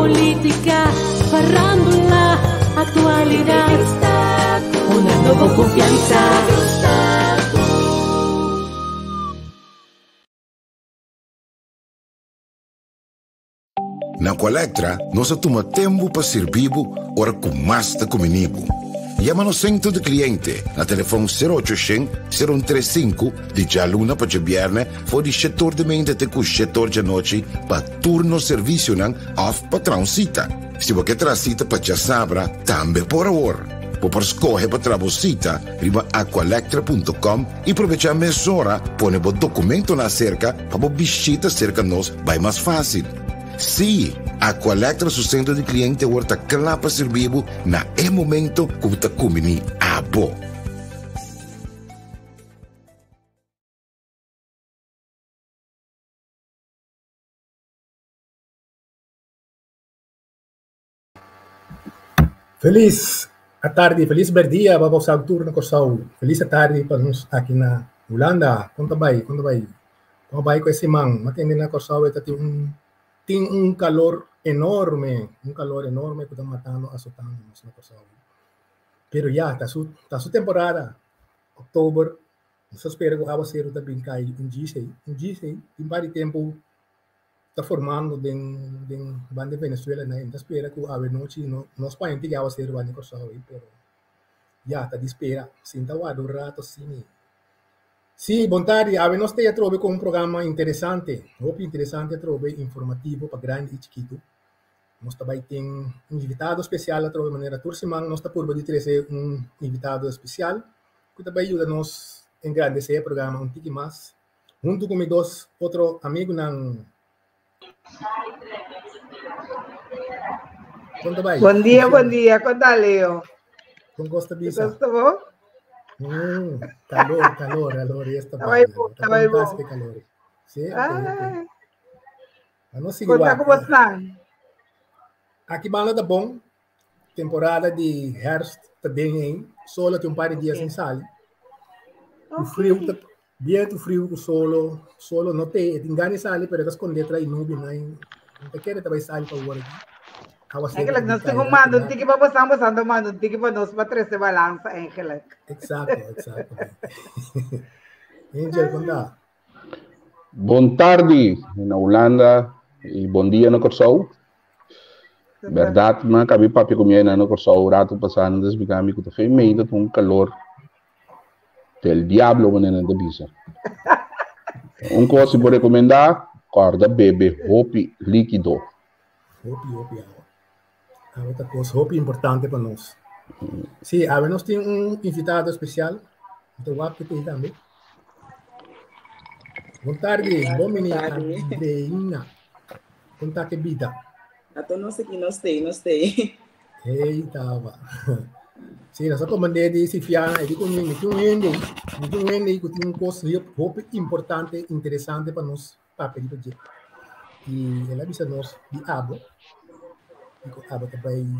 política, farándula, actualidad, una nueva confianza. Na Colectra, nós toma tempo para servir ora com mais de comunibo. Llama no centro de cliente na telefone 0800-035 de jaluna para viernes voor die setor de mente te com setor de noite para turno serviço nan off patrão cita. Se você quer cita para já sabra, também por hora. Por escolher para trabalhar, riba aqualectra.com e aproveitar a mesura, põe o documento na cerca para visita cerca nós vai mais fácil. Sim, a Colectra su centro de cliente horta clapa servibo na é momento que está comendo a bo. Feliz a tarde, feliz dia para o turno com saúde. Feliz a tarde para nós aqui na Holanda. Quanto vai com esse man? Matende na Corsau tem calor enorme que está matando, azotando na Corsau. Pero já, está sua temporada, outubro, nós esperamos que a água seja também cai em GC, tem vários tempo está formando em banda de Venezuela, né? Então espera que a noite nós países que a água seja banda Corsau, pero já está de espera, sinta o ar rato sim. Sim, bom tarde. A nós te trove com programa interessante, muito interessante, trove informativo para grande e chiquito. Nós também tem invitado especial a trove maneira turciman. Nós está por de trazer invitado especial que também ajuda nós a engrandecer o programa um pouco mais. Junto com dois outros amigos nan. Bom dia, conta Leo. Com gosto bisa. Gostou? Calor, esta fantástico calor. Sim, ok. Conta como está? Aqui bala tá bom. Temporada de herfst tá bem aí. Solo tem par de dias em sala. O frio tá bem frio, solo não tem engane sala, pero tá escondido atrás nuvem, não te quer também sala para o aqui. Angela, nós temos um tiki para você, um tiki para nós para trazer balança, Angela. Exato. Angel, conta. Boa tarde na Holanda e bom dia no Corsau. Verdade, mas cabe papi comer no Corsau, rato passando das bigami que foi meio de calor del diablo menina da bisa. Coisa por recomendar, corda bebe hopi líquido. Hopi. Outra coisa, hopi importante para nós. Sim, nós temos invitado especial. Então, que tem também. Boa tarde, bom menino, Andreina. Conta que vida. Até não sei que nós tem. Eita, sim, nós comandei de se fiar, e com ele, que tem coisa importante, interessante para nós, para pedir. E ela avisa nós de água. Aba também,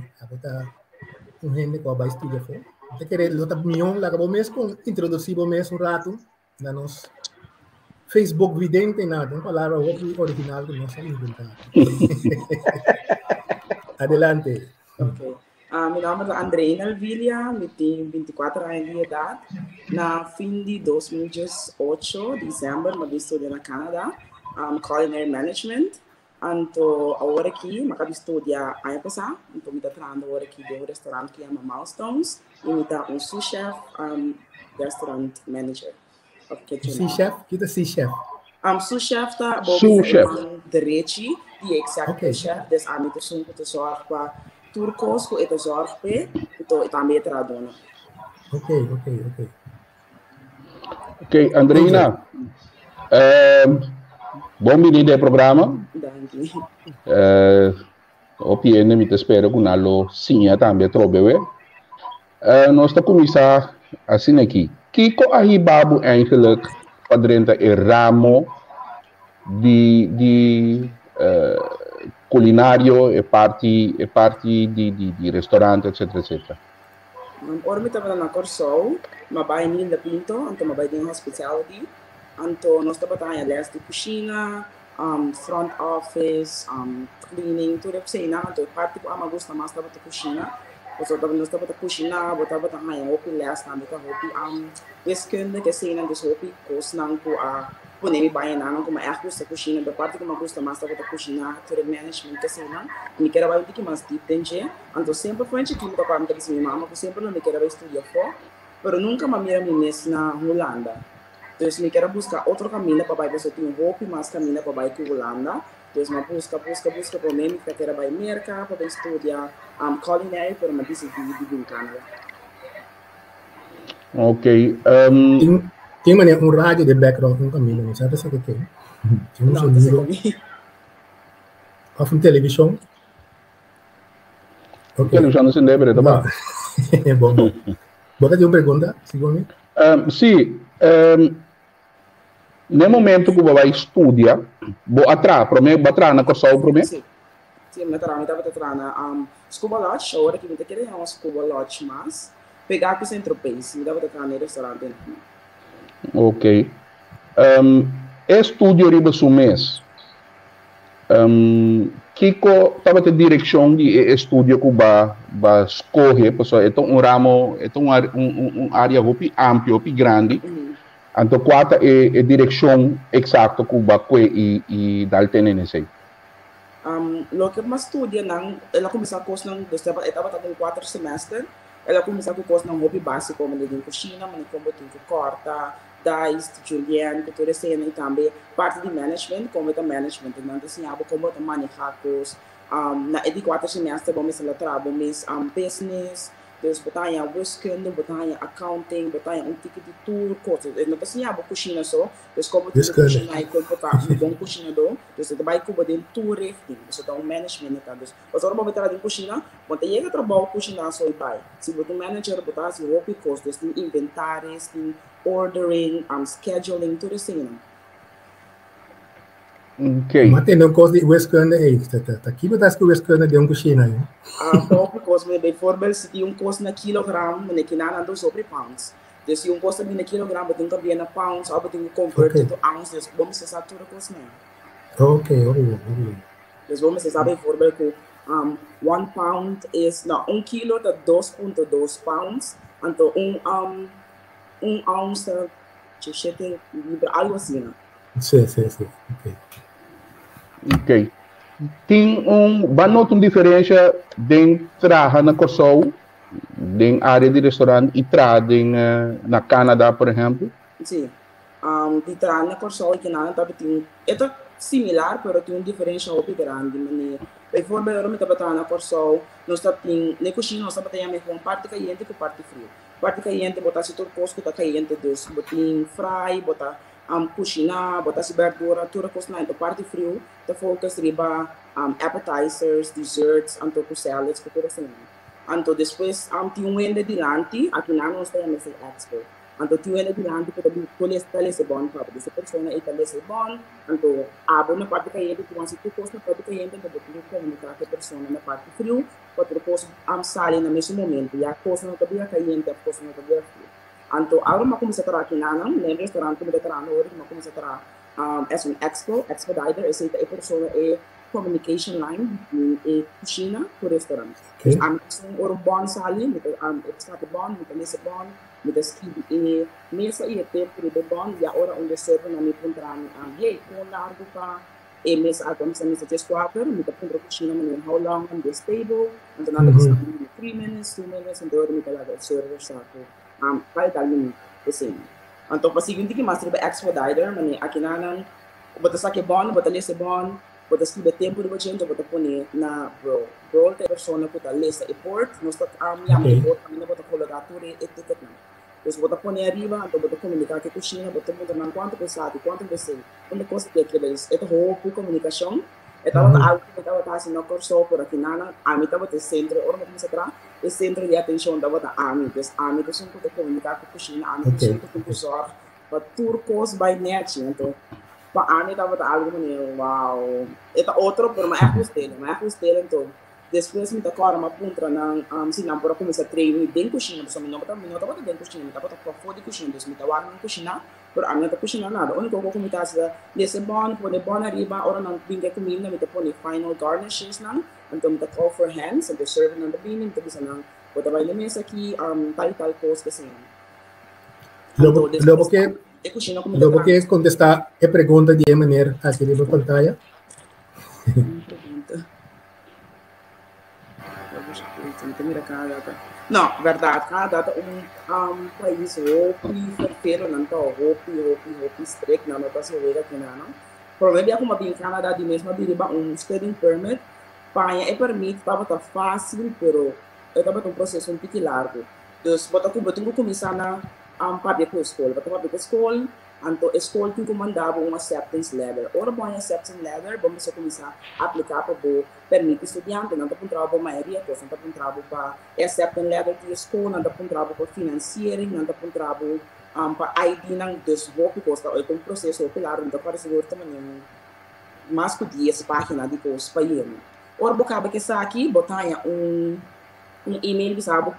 gente que vai estudar fora. Te querer lutar milhão, lá acabou mesmo com introduzir mesmo rato na nos Facebook vidente nada, uma palavra original que nós inventamos. Adelante. Ok. Meu nome é Andreina Alvilia, eu tenho 24 anos de idade. Na fim de 2018, dezembro, eu estudei na Canadá, Culinary Management. Então, agora aqui, eu acabei de estudar ano passado, então eu estou trabalhando agora aqui de restaurante que chama Milestones, e eu estou um sous-chef, restaurant manager. Sous-chef? O que é sous-chef? Sous-chef está boven de reci, die exacte chef, dus aan de zoeken te zorgen qua turcos, que te zorgen pe, então eu também trabalho. Ok, Andreina. Bom menino do programa. Opinião me espero com algo sim também trobe. Nós está começar assim aqui. Kiko aí babu eigenlijk padrenta e ramo de culinário e parte de restaurante etc. Ora me trabalho na Corsau, mas vai nem da Pinto, então vai ter uma hospitality. Então, nós trabalhamos em de cozinha, front office, cleaning, tudo que sei na, então parte que ama gosta mais da cozinha. Você nós estava cozinhar, botava também hopi last time, botava hopi wiskunde que sei na dus hopi kos nang ko ponemi bayan na como é gosta cozinha, da parte que uma gosta mais da cozinhar, tudo management que sei na, me quero vai que mais deep dentro, então sempre foi que me tocava me disse minha mama, sempre não me quero vai estudar fora, pero nunca me mira me na Holanda. Então me quero buscar outro caminho para vai você tem hopi mais caminho para vai que Holanda. Dus maar busca por mim, que era bij Amerika, para estudar culinária, para me decidir em Canadá. Ok. Tem um rádio de background no caminho, não sabe o que tem? Tem um sonido. Ou televisão? Televisão não se deve, tá bom? Bom. Bota de uma pergunta, segundo. Sim. No momento que você vai estudar, vou atrás, para mim, atrás na Corsol, para mim? Sim, me estava na Scuba Lodge, agora que me está querendo uma Scuba Lodge, mas pegar aqui o Centro-Pace, me estava atrás no restaurante. Ok. Estúdio riba su mês. Kiko estava te direção de estúdio que vai escolher, pessoal, é um ramo, é um área hopi amplo, hopi grande. Então, qual é a direção exata que vai e dar tenência? Lo que mais estudia, ela começou a curso não, estava com 4 semestres, ela começou com curso não hobby básico, como de cozinha, como de corta, dice, julienne, que tudo isso e também parte de management, como de management, não ensinava como de manejar coisas. Na 4 semestres, vamos trabalhar, business. Dus betaal wiskunde, betaal accounting, betaal ticket de tour, coisas. Não assim a cozinha só, dus como tu cozinha e como botar bom cozinha do, dus het vai como de tour richting, dus het management tá. Dus als er maar beter de cozinha, want je gaat trabalhar cozinha só e vai. Se você manager botar se hopi cost, dus tem inventaris, tem ordering, scheduling, tudo assim. Ok. Mas tem um curso de wiskunde aí, tá aqui botar que wiskunde de cozinha aí. Pouco curso, bijvoorbeeld se die curso na kilogram, meneer Kinana doet sobre pounds. Dus die curso na kilogram, betekent dat na pounds, of betekent convert to ounce, dus vamos usar tudo curso né. Ok. Dus vamos usar bijvoorbeeld que 1 pound is, nou 1 kilo dat 2.2 pounds, então ounce, algo assim, né? Sim, Ok. Tem vai notar uma diferença de trabalhar na Corsol, de área de restaurante e trabalhar na Canadá, por exemplo? Sim. De trabalhar na Corsol e Canadá também é similar, mas tem uma diferença muito grande. Bijvoorbeeld, eu estava trabalhando na Corsol, nós temos na cozinha, nós temos com parte caliente e parte frio. Parte caliente, botar se todo coisa que está caliente, dus botar fry, botar cozinhar, botar se verdura, tudo cozinhar. Então, parte frio, te focus riba appetizers, desserts, então com salads, que tudo assim. Então, depois, tem um ende dilante, aqui na nós temos esse expert. Então, tem um ende dilante, que também colhe bom, para essa pessoa é bom. Então, abo na parte caliente, que você tu costa na parte caliente, então, você comunicar com a pessoa na parte frio, para depois, sali no mesmo momento. E a coisa não está bem caliente, a coisa não está bem frio. Então, agora eu comecei a trabalhar aqui no restaurante, eu comecei a trabalhar as um expediter, essa é a pessoa é communication line e cozinha para o restaurante. Então, bom sali, extrato bom, lese bom, escrever mesa e tempo de bom, e agora onde serve na minha contra hey, com largo para e mesa items and messages quarter, me the punto cozinha man how long on this table, and then 3 minutes, 2 minutes, and then me the server saco. Kaya dali the same. Então, para seguinte que mais treba expediter, mani aqui na bota saque bom, bota lese bom, bota escrever tempo de gente, bota pôr na roll te persona que tá lese e port, nós tá minha port, a minha bota coloratura e etiqueta. Então, bota pôr arriba, então bota comunicar que cozinha, bota mudar na quanto pesado, quanto você, onde coisa que é isso, é roupa comunicação. Estava algo que estava assim no curso por aqui na a mim estava no centro, ora como se trata, o centro de atenção estava da AMI, dus AMI que são que comunicar com a cozinha, AMI que são que professor, para turcos by net, então para AMI estava algo maneiro, uau, é outro por mais hostel, então Depois me tocaram uma punta na se não por começar a treinar dentro cozinha, só me não tá dentro cozinha, me tá para fora de cozinha, me tá lá na cozinha, por a minha tá cozinha nada. O único que me tá se nesse bom, põe bom arriba, ora não pinga comida, me tá põe final garnishes não, então me tá call for hands, and the serving on the bean, então bisa não, bota vai na mesa aqui, tal coisa que assim. Logo que contestar a pergunta de maneira aqui na pantalla. Não, verdade, cada data país roupi, ferfeiro, não tá roupi, strict, não tá se ouvir aqui não. Provavelmente como bem Canadá de mesmo deriva studying permit, paia é permite, tá fácil, pero tava um processo um pouco largo. Então, bota que começar na parte da escola, bota para a escola. Então, a escola tem que mandar acceptance letter. Ora, bom acceptance letter, vamos começar a aplicar para o permite estudante, não dá para um trabalho para a maioria, não dá para um trabalho para acceptance letter de escola, não dá para um trabalho para financiering, não dá para um trabalho para ID, não desvou, porque é um processo popular, não dá para segurar também mais de 10 páginas de coisas para ele. Ora, acaba que está aqui, botar e-mail, sabe,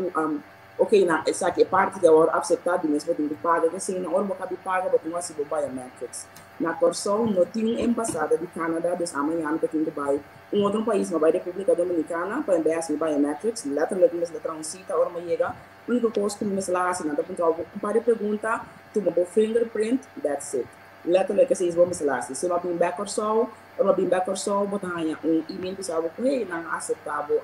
ok, na essa aqui é parte da hora aceitada mesmo tem que pagar que sim na hora que paga botar uma sibo biometrics na corção não tem embaixada de Canadá dos amanhã que tem que vai outro país na República Dominicana para enviar assim biometrics letra da transita hora mas chega único coisa que me lá assim nada para pergunta tu meu fingerprint that's it letra que vocês vão me lá se não tem back or so botar e-mail que sabe que não aceitável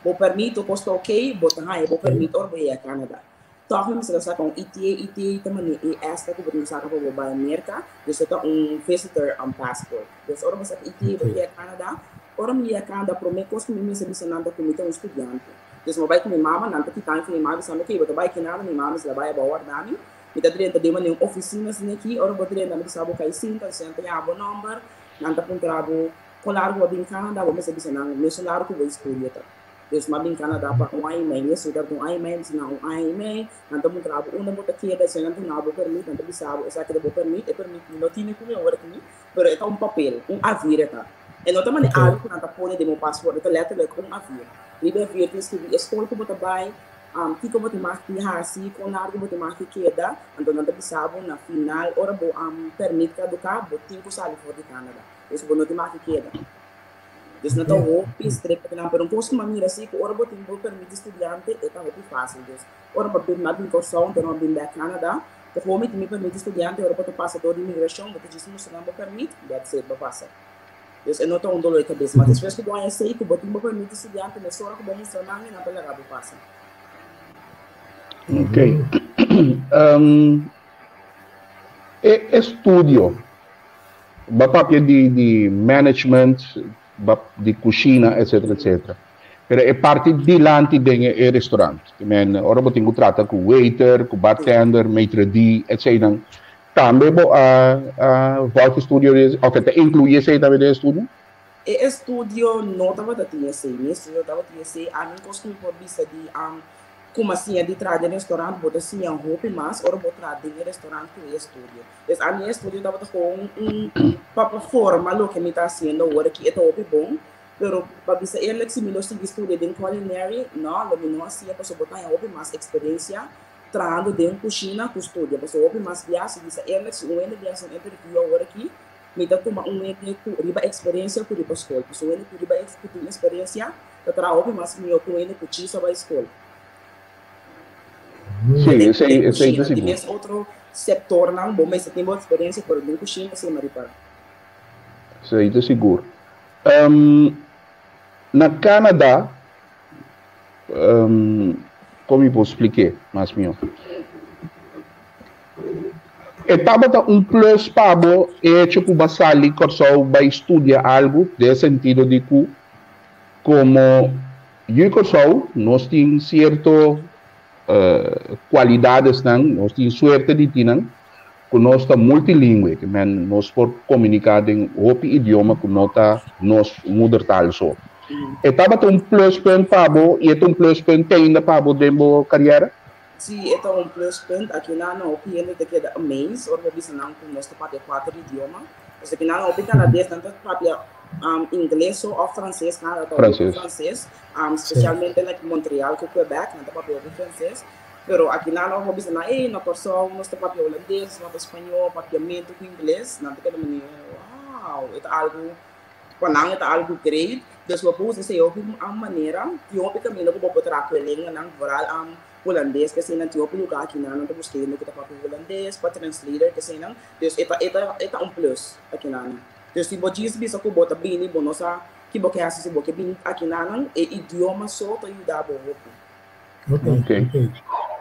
vou permito posto ok botar vou permito or vai a Canadá então me se com ETA também e esta que vou usar para o América isso é visitor passport então ora você ETA vai a Canadá ora me a Canadá prometo que me se nada como um estudante então vai com minha mama não que tá com minha mama sabe que vou vai que nada minha mama se vai a nami me tá dentro de uma oficina assim aqui ora vou dentro da sabe que cinta senta a bom number não tá com trabalho com largo em Canadá vamos se não meu celular que vou escolher Deus mabing Canadá para email, se der email, se não email, nanti mo trabalho, uma mo aqui da se nanti não vou permitir, nanti bisa, essa que vou permitir, não tinha como eu aqui, pero é papel, avião tá. E não também algo que nanti põe de meu passaporte, então letra com avião. Liga avião que escrevi, escola que botar vai, que como te marque hasi, com largo bote marque queda, então nanti bisa na final, ora bo permite caducar, botinho que sale fora de Canadá. Isso bo não te marque queda. Dus não é roupa estreita, não, pero um pouco maneira assim, que ora botem vou permitir estudante, é tão roupa fácil, dus. Ora botem na bincorção, então não bem da Canadá, que for me permite estudante, ora botem passador de imigração, botem isso não me permite, that's it, vai passar. Dus é não tão dolor de cabeça, mas depois que eu sei que botem me permite estudante, nessa hora que vou mostrar na minha, não vai levar, passa. Ok. Estúdio, papel de management, de cozinha, etc, etc. Pero é parte dilante do restaurante. Ora eu tenho trata com waiter, com bartender, maitre d, etc. Também volta estúdio, ok, te inclui esse também do estúdio? E estúdio não estava da TSA, né? Estúdio estava da TSA, a mim costumo por vista de como assim, de trás do restaurante, botar assim a roupa, mas ora botar do restaurante com o estúdio. Então, a minha estúdio estava com plataforma, lo que me está fazendo agora, que é top bom, pero para dizer, ele se me lo sigue estúdio de culinary, não, lo não assim, para botar a roupa, mais experiência, trando de cozinha com estúdio, para roupa mais viagem, dizer, ele se ele viaja um interview agora aqui, me dá uma riba experiência com a escola, porque ele riba experiência, para roupa mais melhor com ele com isso vai escola. Sim, esse é seguro. Outro setor não bom, mas tem boa experiência por dentro cozinha sem maripar. Isso é seguro. Na Canadá, como eu posso explicar, mais meu? Estava plus para é tipo basali corso vai estudar algo de sentido de que como eu corso nós temos certo qualidades nós temos sorte de ter que nós está multilingüe que nós por comunicar em outro idioma que nós mother tongue só. Estava plus point para e plus point ainda para demo carreira. Sim, é plus point aqui na opinião de que mês ou vou dizer não com nós parte 4 idiomas. Porque aqui na opinião canadês não própria inglês ou francês, Canadá francês, especialmente em Montreal, que Quebec, não tem papel de francês. Pero aqui não há hobbies na na Corsol, nós temos papel holandês, nós temos espanhol, papiamento com inglês, não tem que maneira, wow, é algo, quando é algo great, dus we posten se ook een manier, die op ik min ook op traqueling en vooral holandês que zijn natuurlijk ook lugar aqui não temos que no que tá papel holandês, para translator que zijn dus eta plus aqui não. Dus se você diz bisa que bota bem bonosa, que você acha se você bem aqui não é idioma só para ajudar você. Ok.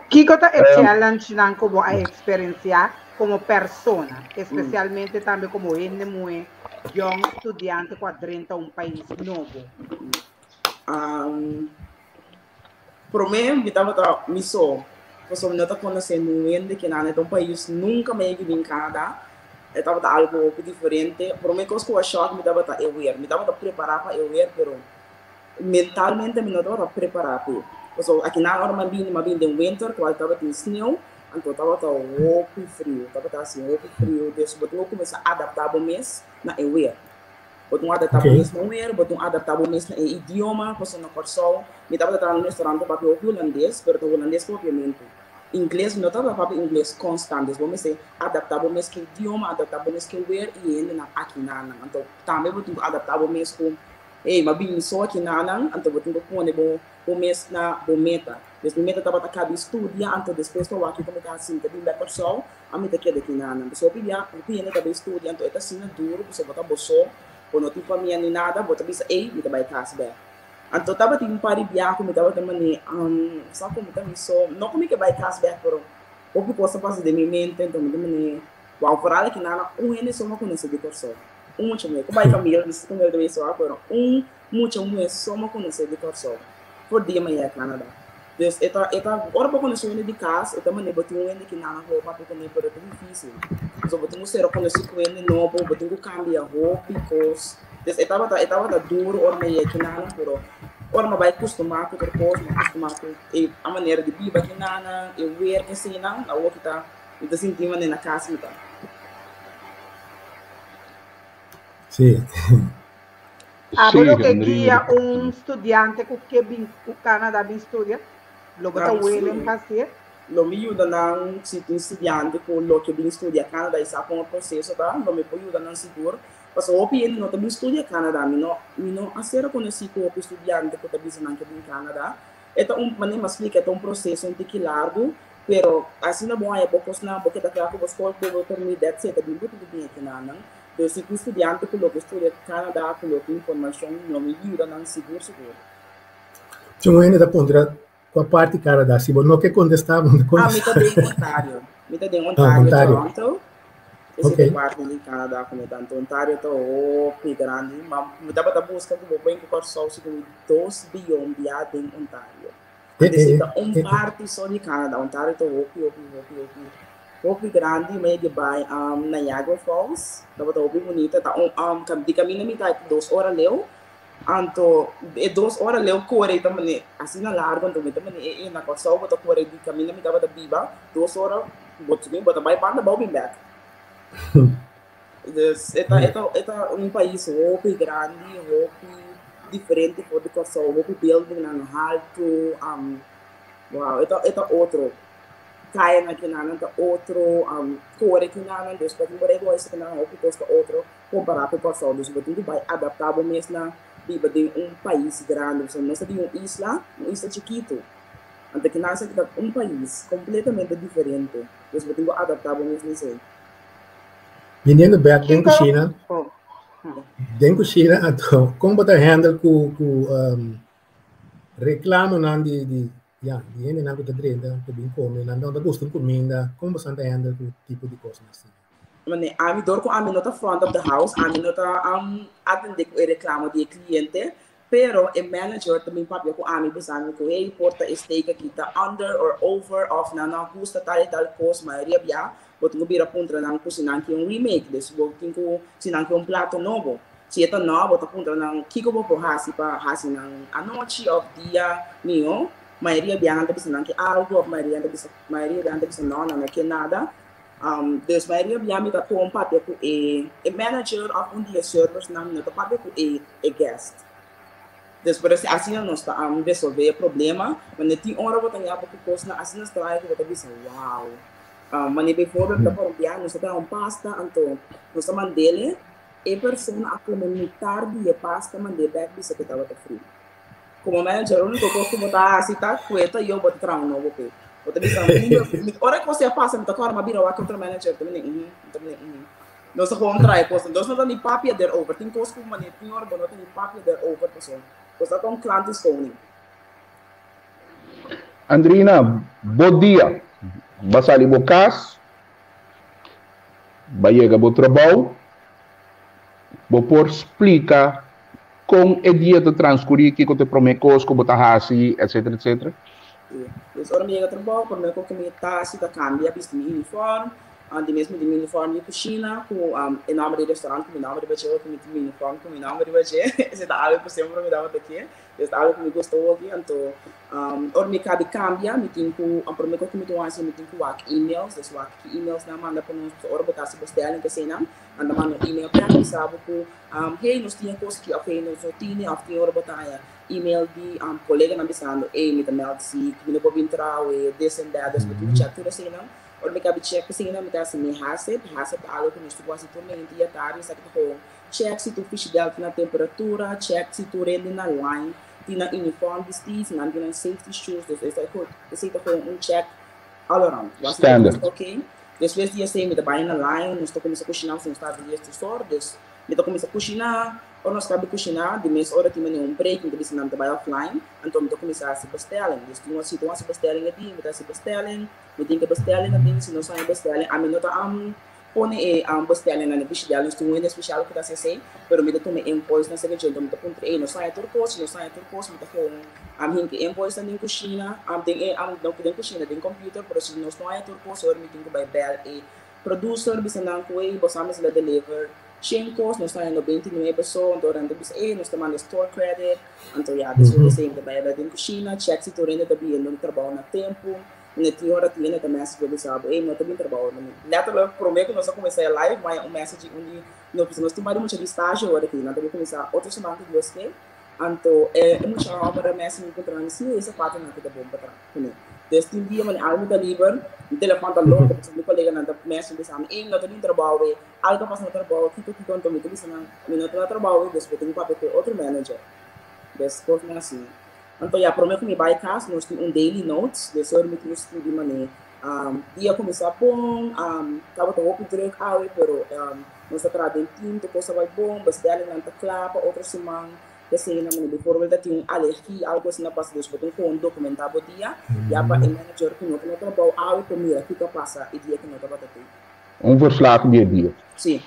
Que coisa é challenge não como a experienciar como persona, especialmente também como ele muito young estudante quadrenta país novo. Para mim, eu estava missão, porque eu não estava conhecendo ninguém que não é país nunca me vi em Canadá, estava algo diferente. Para mim, quando eu achava que me estava aware, me estava preparado para aware, pero mentalmente me não estava preparado. Porque aqui na hora me vi em winter, quando estava em snow. Então estava rouco e frio, estava assim rouco e frio, desde eu comecei a adaptar o mês na aware. Eu adaptar o mês na aware, eu adaptar o mês na idioma, porque na Corsol, eu estava no restaurante para o holandês, mas o holandês propriamente. Inglês, eu estava para o inglês constante, eu comecei a adaptar o mês que idioma, adaptar o mês que aware e ainda aqui na então também eu tenho que adaptar o mês com mas bem só aqui na então eu tenho que pôr o mês na meta. Desde meta estava acabando de estudar, então depois eu aqui como assim, que bem para sol, a meta que é daqui na Ana. Só pedir, o piano também estudar, então é assim duro, você botar bolso, ou não tem família nem nada, bota bisa me trabalha casa bem. Então estava tem par de viagem, me estava também só como também só, não como que vai casa bem, pero o que possa fazer de minha mente, então me também, uau, por ali que na Ana, ele só não conhece de corso. Muito mais, como vai família, como eu também só agora, muito mais só não conhece de corso. Por dia amanhã Canadá. Dus ora para conhecer ele de casa, também nem botar ele que na roupa porque nem por é difícil. Só botar ser conhecer com ele novo, botar que cambia roupa, because dus estava duro ora meio que na pero ora vai acostumar com outra coisa, acostumar com a maneira de viver que na eu ver que assim não, a outra tá, então sentir na casa então. Sim. Hablo que guia estudante que vem o Canadá vem estudar, logo está William fazer. Lo me ajuda na se tem estudante com lo que vem estudar Canadá e sabe como processo tá, lo me pode ajudar na seguro. Mas o ele não também estuda Canadá, não acera conheci com o estudante que também não que vem Canadá. Então maneira mais explica é processo um pouco largo, pero assim na boa é poucos na porque da claro que você pode permitir de ser também muito bem aqui na então, se o estudante coloca estuda Canadá, coloca informação, não me ajuda não seguro. Então, ainda da ponta com a parte Canadá, se você não quer contestar, me está em Ontário. Me está em Ontário, Toronto. Esse é parte de Canadá, como tanto Ontário está grande, mas me dá para buscar como bem que o Corsol se com 2 bilhões de em Ontário. Necessita parte só de Canadá, Ontário está pouco grande, meio que vai Niagara Falls, estava bem bonita, tá de caminho me dá 2 horas leu, então 2 horas leu corre também, assim na larga, então também na Corsol bota corre de caminho me dava da biba, 2 horas, bota vai para da bem back. É país roupa grande, roupa diferente por de Corsol, roupa building na alto, wow, é outro. Kaya na kinanan ta outro core kinanan dos pati mo rego isa kinanan o pitos ka outro comparado com Corsol dos botinho vai adaptável mesmo na viva de país grande so nós temos uma isla chiquito ante que nasa kita país completamente diferente dos botinho adaptável mesmo nisso menino back dentro China então como botar handle com reclamo não de di ene nango da drenda to bin come nando da gusto comida como você anda com tipo de coisa assim mane ami dor com ami nota front of the house ami nota atende com reclamo de cliente pero o manager também papel com ami busando com ei porta stake aqui tá under or over of na gusta tal coisa maioria bia botinho bira puntra na cozinha que remake desse botinho sinang que prato novo se é novo tá puntra na kiko bo hasi pa hasi na a noite of dia mio maioria bianga bisa nanti algo maioria bianga bisa não que nada Dus mij heb dat gewoon papje ku a manager of die servers nam no papje ku a guest. Dus por isso assim nós está resolver problema, mas nem tem hora botar já porque coisa assim nós trabalha que botar bisa wow. Mas bijvoorbeeld dat voor een nós está pasta então nós está mandele e persona a comunicar die pasta mande back bisa que estava free. Como manager, o único que botar assim tá cueta e eu botar trau novo pe. Botar bisa hora que você passa, me toca uma bira o contra manager também nós gewoon draaien kosten. Dus dan die papier erover. Tien kosten maar niet 10 euro, dan die papier erover persoon. Dus dat een klant is koning. Andrina, bom dia. Basali bocas. Baiega bo trabalho. Bo por explica com o dia de transcorrer que te promete como tá hasi, etc, etc. Dus ora me trabalho, por me que me tá se da cambia bis de uniforme. Die mesmo de uniforme de China, com em nome de restaurante, com em nome de budget, com uniforme, com em nome de budget, esse é algo que sempre me dava daqui, esse é algo que me gostou aqui, então, or me cada cambia, me tenho com, por mim que me tô assim, me tenho com e-mails, dus wak e-mails na manda para nós, or botar se bestelling que sei não, anda manda e-mail para que sabe que, hey, nós tinha coisa que, ok, nós tinha, of tinha or botar e-mail de colega na bisando, me também se, que me não pode entrar, this and that, dus me tenho chat tudo assim não. Or me cabe check kasi na mita sa may hasip algo que nós temos assim também dia tarde sa que check se tu fish delta na temperatura, check se tu rende na line, tina uniform vestis, na tina safety shoes, dus is dat goed. Dus ik gewoon check all around. Standard. Okay. Dus wees dia say met baie na line, nós começa a cozinhar sem estar de este sort, dus met começa a cozinhar, or nós cabe cozinhar, de mês hora tinha um break, então bisa nam trabalho offline, então me começa a se bestelling. Dus tu se tu se bestelling aqui, me se bestelling, me tem que bestelling também, se não sai bestelling, a mim não tá pone bestelling na fish delas, tu ainda especial que tá se sei, pero me tome invoice na second então me tá ponto não sai turcos, me tá com mim que invoice na cozinha, tem não que tem cozinha, tem computer, pero se não sai turcos, or me tem que by bell e producer bisa nang kuwi, bosamos la deliver. Chincos, nós estamos no 29 pessoas, durante o nós estamos no store credit, então já, depois de sempre vai dar em cozinha, check se tu ainda está bem no trabalho na tempo, na hora que ainda também se pode saber, não está bem trabalho, letterlijk prometo que nós vamos começar a live, mas message onde nós tomamos muita estágio agora aqui, nós vamos começar outra semana de você, então é muito legal para message encontrando se essa parte não está bom para trás, dus dia man algo da liber, o telefone tá louco, porque o colega não tá mexendo desse ano, não tá nem trabalho, algo passa no trabalho, que quanto me disse não, não tá trabalho, depois tem papel com outro manager, depois não assim. Então já prometo que me vai caso, nós temos daily notes, de sobre me que escrever mané, dia começar bom, tava tão pouco drink out, pero nós tá trazendo tinto, coisa vai bom, mas dela não tá clapa, outra semana assim na minha bijvoorbeeld dat hij allergie algo assim na passa dus botem gewoon documentar o dia já para o manager que não trabalha algo comida que passa e dia que não trabalha verslag dia a dia. Sim.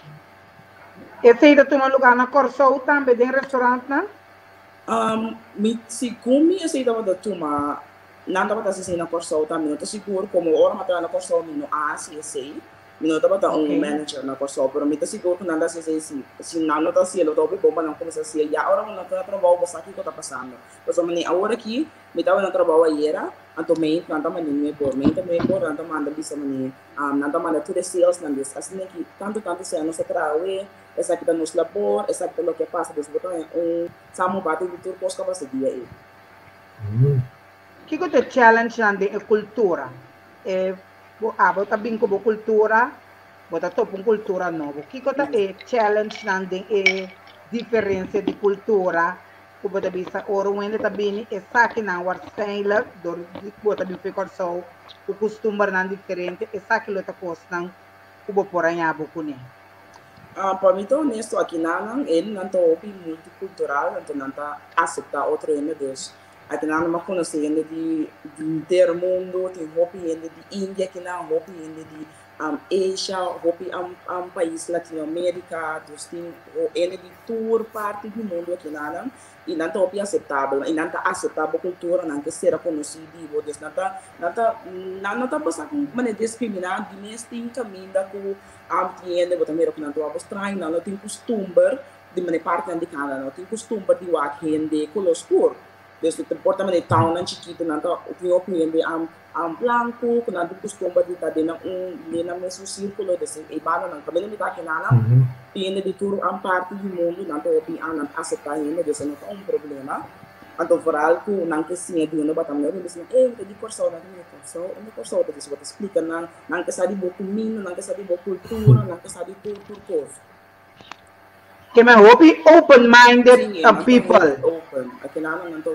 Esse aí tu um lugar na Corsou também tem restaurante não? Me se come esse tava da turma não tava assim na Corsou também não tô seguro como hora matar na Corsou não esse não estava manager na Corsou, pero me está seguro que nada se não está assim, eu estou bem bom, não começa assim, e agora não está trabalho, você aqui que está passando. Mas agora aqui, me estava no trabalho ayer, então me não está mandando por, não está mandando bisa mani, não está mandando tudo sales, não diz, assim que tanto se não se trabalha, essa que está nos labor, essa que está o que passa, dus botar samu bate de tudo posso acabar esse dia aí. Que é o challenge na cultura? Bota bem como cultura, bota top cultura nova. Que é challenge nanding é diferença de cultura, que bota bisa oro ainda também é saque na waarschijnlijk door bota bem ficar só o costume não diferente é saque lota costa não que bota por aí abocune. Para mim tô honesto aqui não ele não tá open multicultural, então não tá aceitar outro ainda Deus. Aqui não me conhece ainda de inteiro mundo, tem roupa ainda de Índia, que não roupa ainda de Ásia, roupa país Latinoamérica, tem ainda de tour parte do mundo aqui não, e não está aceitável, e não está aceitável a cultura, não quer ser conhecido, não está passando como discriminar, de mês tem caminho da que ainda botar melhor que não está estranho, não tem costume de parte de Canadá, não tem costume de gente color escuro. Dus het importa de town en chiquito, nanto opinião de blanco, que nanto costuma de tá dentro na mesmo círculo, desse e bala não também me tá que nada, e de tudo parte do mundo, nanto opinião não aceitar ainda, desse não é problema. Então, por algo, não que sim, de uma batalha, eu disse, eu de corção, não corção, eu disse, vou te explicar, não que sabe boa comida, não que sabe boa cultura, não que sabe tudo coisa. Que me open-minded people. Open. Aqui não tô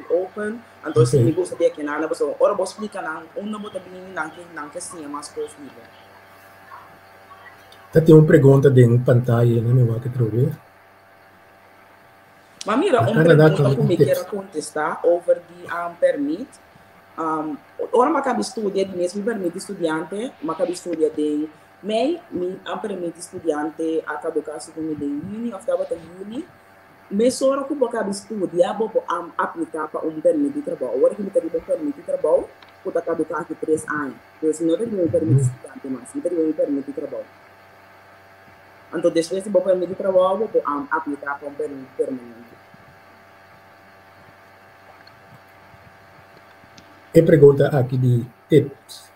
open. Então, se me gosta de aqui não, você ora vou explicar não bota bem não que sim é mais possível. Tem uma pergunta dentro da pantalla, não me vai que trouxe. Mas mira, uma pergunta que me quero contestar over the permit. Ora, eu acabo de estudar, mesmo permite estudante, eu acabo de estudar de me permite estudante a caducar segundo de uni, of da uni, me só que eu acabo de estudar, vou aplicar para permite de trabalho. Agora que me tem permite de trabalho, vou caducar aqui 3 anos. Então, se não tem permite estudante, mas não tem permite de trabalho. Então, depois, se eu permite de trabalho, vou aplicar para permite permanente. E pergunta aqui de tips.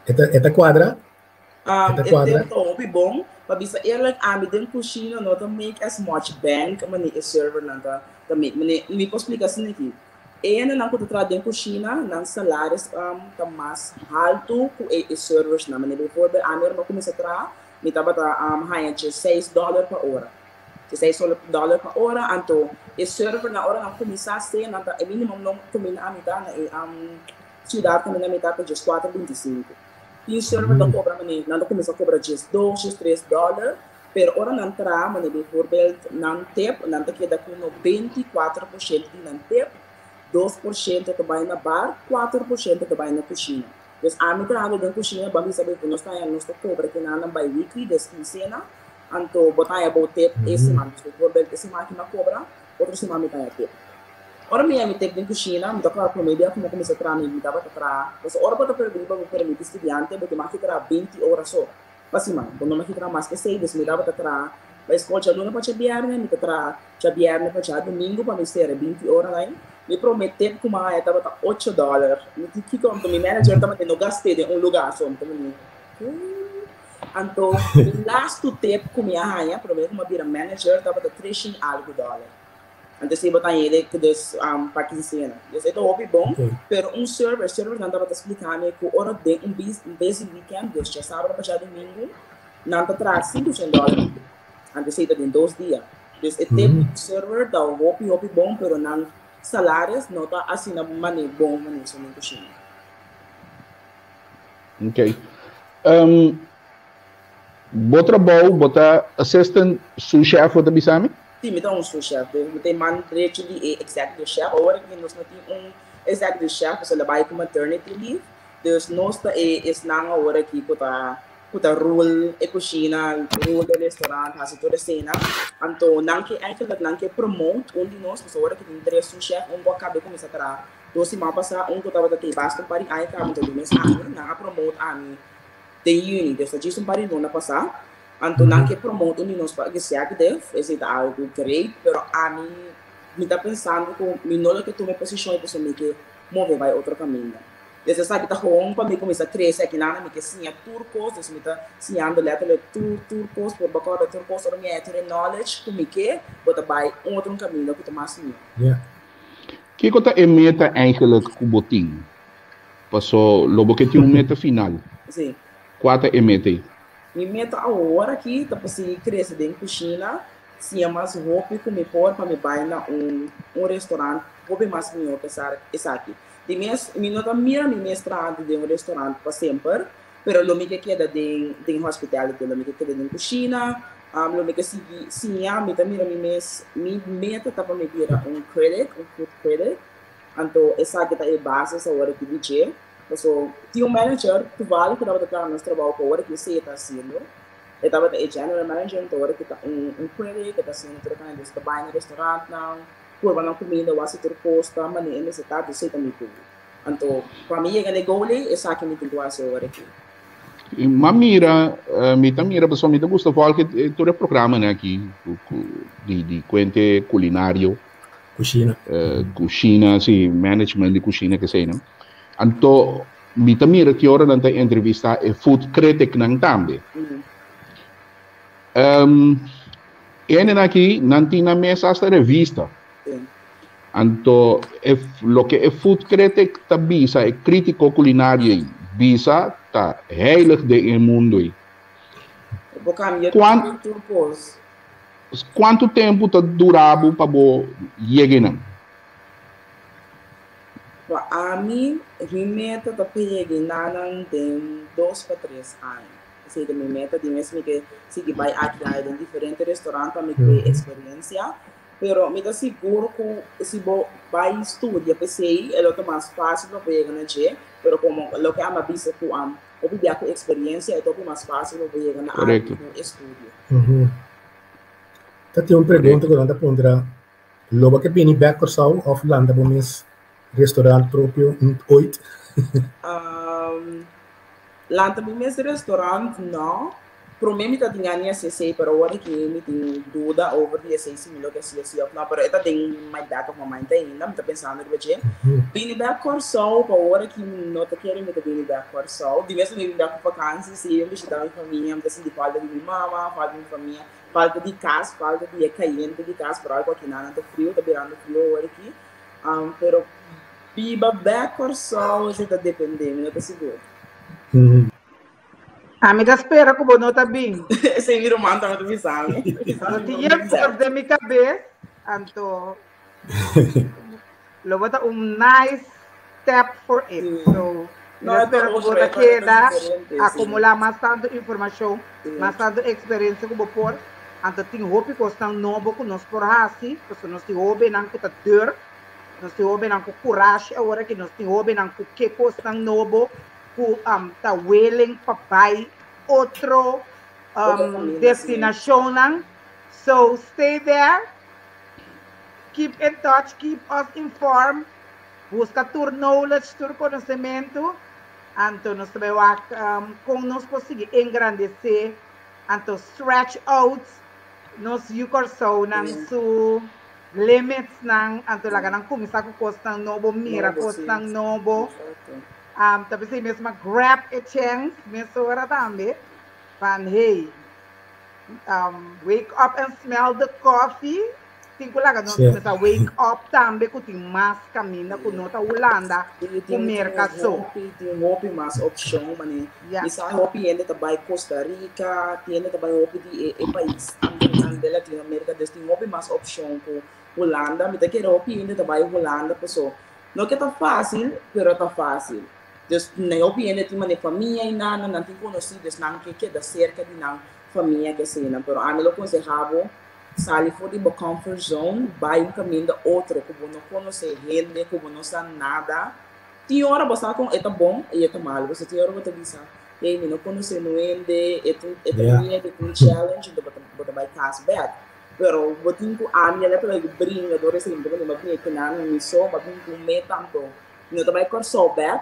Esta quadra? É bom, mas eerlijk aan met den cozinha não te make as much bank, mas é server não tá também, mas me posso explicar assim aqui. Ainda não pode trazer den cozinha, não salários tá mais alto que é servers não, mas depois a minha irmã começa a trabalhar, me tava ganhando $6 por hora. $6 por hora, então é server na hora não começar a ser, não tá é mínimo não começa a mitad na cidade também na mitad de $4.25. E o server não cobra, não começa a cobrar $2, $3, pero ora não entra, mas bijvoorbeeld não tem, não tem que dar com 24% de não tem, 2% trabalha na bar, 4% trabalha na cozinha. Então, a mim trabalho na cozinha, vamos saber que nós temos cobra que não vai weekly, desquincena, então botar a botar esse semana, bijvoorbeeld esse semana que não cobra, outra semana me tem a ter. Ora me teve na cozinha, me toca para media como começa a trabalhar, me dava para mas ora para perguntar para permitir estudante, porque mais que trabalhar 20 horas só. Assim, quando mais que trabalhar mais que 6, me dava para trabalhar, para escola de aluno para viernes, me trabalhar de viernes para domingo para me ser 20 horas lá. Me prometeu que uma estava para $8. Me disse que como meu manager estava tendo gastei de lugar só, então então last tempo que minha rainha prometeu que uma vira manager estava para $3 algo. Então, se botar ele que dos paquincena. Isso é do bom, pero server não estava explicando que hora de busy weekend, Deus já sábado para domingo, não está traz $500. Então, se tem 2 dias. Então, o server dá hobby bom, pero não salários não está assim na maneira bom, maneira só no China. Ok. Bota bom, bota assistant sous chef ou bisami? Sim, me dá sous chef. Me tem man direito de executive chef. Agora que nós não temos executive chef, você trabalha com maternity leave. Então, nós estamos na hora que puta rule e cozinha, rule de restaurante, faz toda a cena. Então, não que promote de nós, porque agora que tem 3 sous chef, vai acabar começar a trabalhar. Então, se mal passar, que estava aqui basta para aí que então mês não promote a mim de uni, então disso para não passar. Então, não que promote de nós para que seja que deve, isso é algo great, pero a mim me está pensando que me não é que tome posição para me que mover vai outro caminho. Você sabe que está com para mim começar a crescer aqui na me que sim é turcos, você me está ensinando letra turcos por bacana turcos, ou me é ter knowledge como que bota vai outro caminho que está mais sim. Que kota é meta eigenlijk com botinho? Passou logo que tinha meta final. Sim. Qual é meta? Minha meta agora aqui tá para se crescer dentro da cozinha, se é mais roupa que me pôr para me vai na restaurante, roupa mais melhor que essa aqui. De mês, minha mestrado de restaurante para sempre, pero lo me que queda de hospitality, lo me que queda de cozinha, lo me que sim, me também minha meta tá para me virar food critic, então essa que tá é base essa hora que dizer. So, tinha manager que vale que dava para nós trabalhar com a hora que você está fazendo. Ele estava de general manager, então hora que está critic, que está fazendo trocando de trabalho no restaurante, não, por uma comida, vai ser posta, mas nem esse tá, você também tudo. Então, para mim, é que goal é essa que me tem que fazer hora aqui. Mira, pessoal, me gusta falar que todo o programa, né, aqui, de quente culinário, cozinha, sim, management de cozinha, que sei, não? Então, mira que hora nanta entrevista é food critic nang tambe. Ene aqui, nanti na mesa esta revista. Então, lo que é food critic ta bisa, é crítico culinário, bisa ta heilig de mundo. Quanto tempo tá durado para bo chegar? A mim, remeta da pegar tem 2 para 3 anos. Assim, minha meta de mesmo que se vai aqui em diferentes restaurantes para me ter experiência. Pero me dá seguro que se vai estudar, pensei, é o mais fácil para pegar na G, pero como o que ama bisa com o bebê com experiência, é o mais fácil para pegar na área do estudo. Tem uma pergunta que eu ando pondra. Logo que vem back or so of landa bomis restaurante próprio em 8. Landa bomis restaurante não. Para mim, eu tinha CC para o hora que me tinha dúvida over the CC, me que CC of não, pero eu tenho mais data com a mãe ainda, me tá pensando que vai vir back Corsol para o hora que não tá querendo me tá vir back Corsol, de vez em quando back para vacances, se eu visitar minha família, me tá sentindo falta de minha mama, falta de minha família, falta de casa, falta de caliente de casa, para algo aqui não tá frio, tá virando frio o hora aqui, pero biba back Corsol, você tá dependendo, não tá seguro. Me dá espera como não tá bem. Sem vir o manto, não tô pensando. Eu tinha por de minha cabeça, então, logo tá nice step for it. So, eu espero que você queda acumular bastante informação, bastante experiência como por. Então, tem hope que você novo que nós por assim, porque nós tem hope não que tá dor, nós tem hope não com coragem, agora que nós tem hope não com que coisa novo. Who tá willing para buy outro destination. So stay there, keep in touch, keep us informed, busca tur knowledge, tur conhecimento, então nós também como nós conseguir engrandecer, então stretch out nos yucorso nang su limits nang então lá ganang começar com coisa novo, mira coisa novo. Tapi saya mesmo grab a chance, mesmo ora também, pan hey, wake up and smell the coffee. Tinha lá que nós começamos wake up também, que tem mais caminho, que nós tá Holanda, com mercado. Tem hopi mais opção, mane. Isa hopi ainda também Costa Rica, ainda também hopi de país, da Latinoamérica, tem hopi mais opção com Holanda, me tá querendo hopi ainda também Holanda, pessoal. Não que tá fácil, pero tá fácil. Dus na opinião de minha família ainda não tem conhecidos não que da cerca de não família que sei não, pero a mim eu aconselhava sair fora da comfort zone, vai caminho da outro, como não conhece gente, como não sabe nada. Tem hora você com é bom e é mal, você tem hora você diz, ei, não conhece ninguém, é um challenge, você vai caso bad. Pero botin ko ami la pala bringa do resa imbo ni mabni que não me só mabni com meta tanto não também cor so bad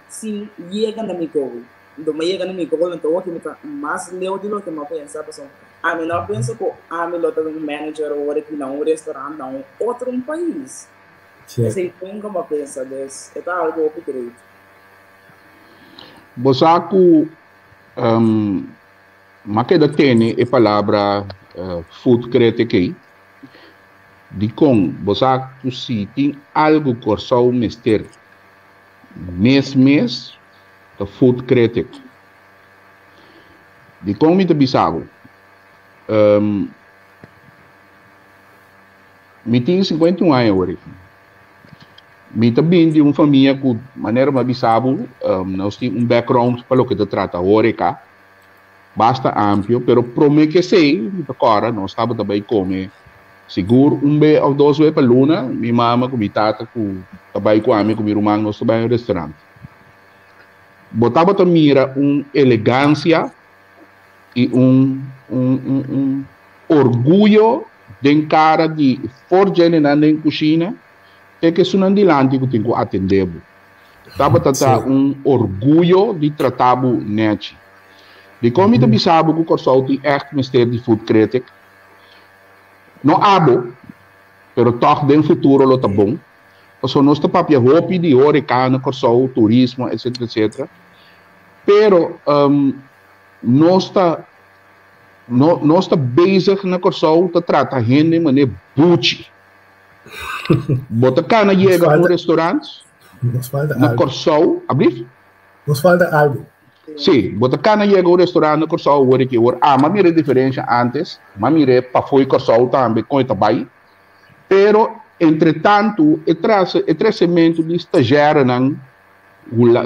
sim chega na migo do me chega na migo não tô que me mas leu de lo que me pensa pessoal a mim não pensa que a mim lo do manager ou que não um restaurante não outro país assim como me pensa des é algo upgrade Bosaku makeda tene e palavra food critic de com bosaku si tem algo corsau mister mês the food critic de com me bisago me tem 51 anos agora me também de uma família com maneira mais bisago nós temos background para o que te trata agora basta amplo, pero prometo que sei, agora nós estamos também comer seguro vez ou duas vezes para luna, minha mama com minha tata com também com a minha com meu irmão nós também no restaurante. Botava também elegância e orgulho de cara de forjar na cozinha, é que são andilante que tenho que atender. Tava orgulho de tratar net. De como te bisabo que o Corsau tem echt mistério de food critic. Não abo, pero toch den futuro lo tá bom. Então, nós estamos papia hopi de oricana, Corsau, turismo, etc, etc. Pero nós está bezig na Corsau te trata a gente de maneira buchi. Bota cana chega no restaurante, na Corsau, abrir? Nos falta algo. Sim, bota cana chega no restaurante na Corsau, agora que agora, mas mire a diferença antes, mas mire para foi Corsau também com o bai, pero entretanto, o crescimento de estagiário não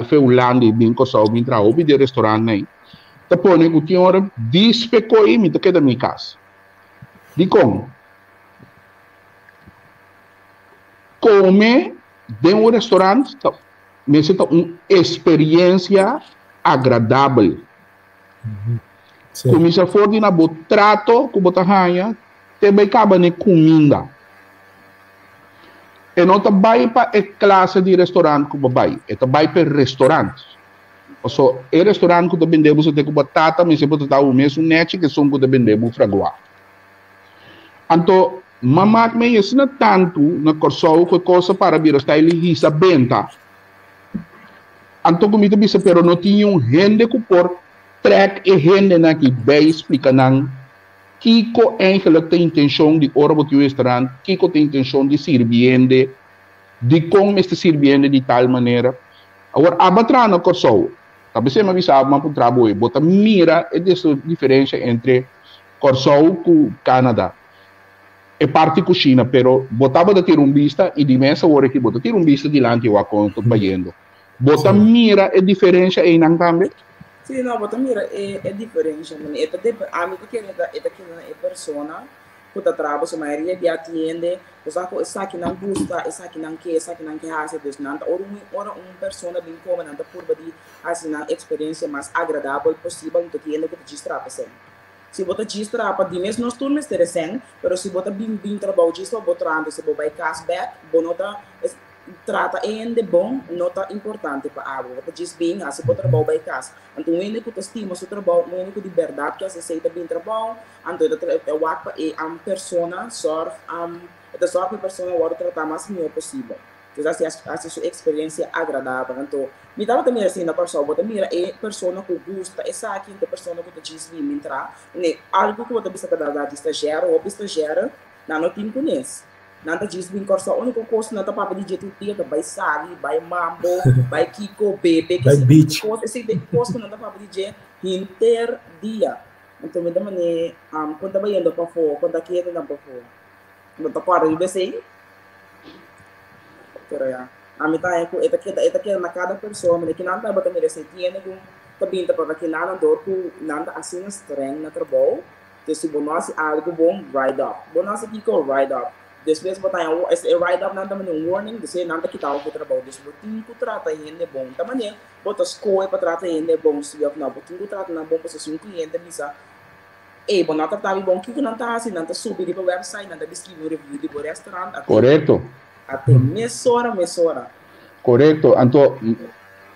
foi Holanda e bem Corsau, bem trabalho de restaurante nem. Tá põe que o senhor despecou e me toquei da minha casa. De como? Come de um restaurante, mas é uma experiência agradável. Como se for de um trato com o rainha, também acaba na comida. E não vai para a classe de restaurante que vai, vai para restaurante. So, o restaurante que vendemos tem batata, mas se você dá o mesmo net que são que vendemos fraguá. Então, mamãe me ensina tanto na Corsau que coisa para vir estar ali e benta. Então, como eu disse, pero não tinha gente que por track e gente na que vai explicar não que eigenlijk tem intenção de orar o restaurante, que tem intenção de servir de como este servir de tal maneira. Agora, abatra na Corsau. Tapi saya masih bisa mampu trabalhar. Bota mira é essa diferença entre Corsau e Canadá. É parte com China, pero botava de ter vista e de mesa hora que bota ter vista de lá que eu aconto bayendo. Bota mira é diferença em não também. Sim, não, bota mira é diferença. A mim que é persona que trabalha, a maioria de atende, essa aqui não gusta, essa aqui não quer, essa aqui não quer fazer, dus não, ora persona bem como não por de assim uma experiência mais agradável possível, então que ainda que te distrapa sempre. Se você distrapa, de mesmo nós turnos interessante, mas se você bem trabalho disso, você trata, se você vai cashback, você nota trata ainda bom, nota importante para a água. Você diz bem, se você trabalha vai casa. Então, o único que estima o seu trabalho, o único de verdade que você aceita bem trabalho, então a persona sorte, a sorte persona vai tratar mais melhor possível. Então, essa sua experiência agradável. Então, me dá também assim na pessoa, você mira é persona que gosta, essa aqui é a persona que te diz bem entrar, algo que você precisa dar de estagiário ou estagiário, não tem conhece. Nada diz bem corso, a única coisa não tá para pedir tudo dia, vai sali, vai mambo, vai kiko, bebê, vai beach. Esse coisa não tá para pedir inter dia. Então me dá mané, quando vai indo para fora, quando aqui indo para fora, não tá para o BC. Pero ya, a mim tá aqui na cada pessoa, mas que não tá para me sentir, né? Também tá para que nada dor, nada assim na strength na trabalho. Então se você algo bom, ride up. Você kiko ride up. Depois botar esse ride-up não também um warning, de ser nada que tal que trabalho, depois botar que trata ainda é bom, também botar escolha para tratar ainda é bom, se eu não botar que trata não bom para seu cliente, bisa, bom não tá bom que não tá assim, não tá subir para o website, não tá escrever review de restaurante, correto, até mesora, correto, então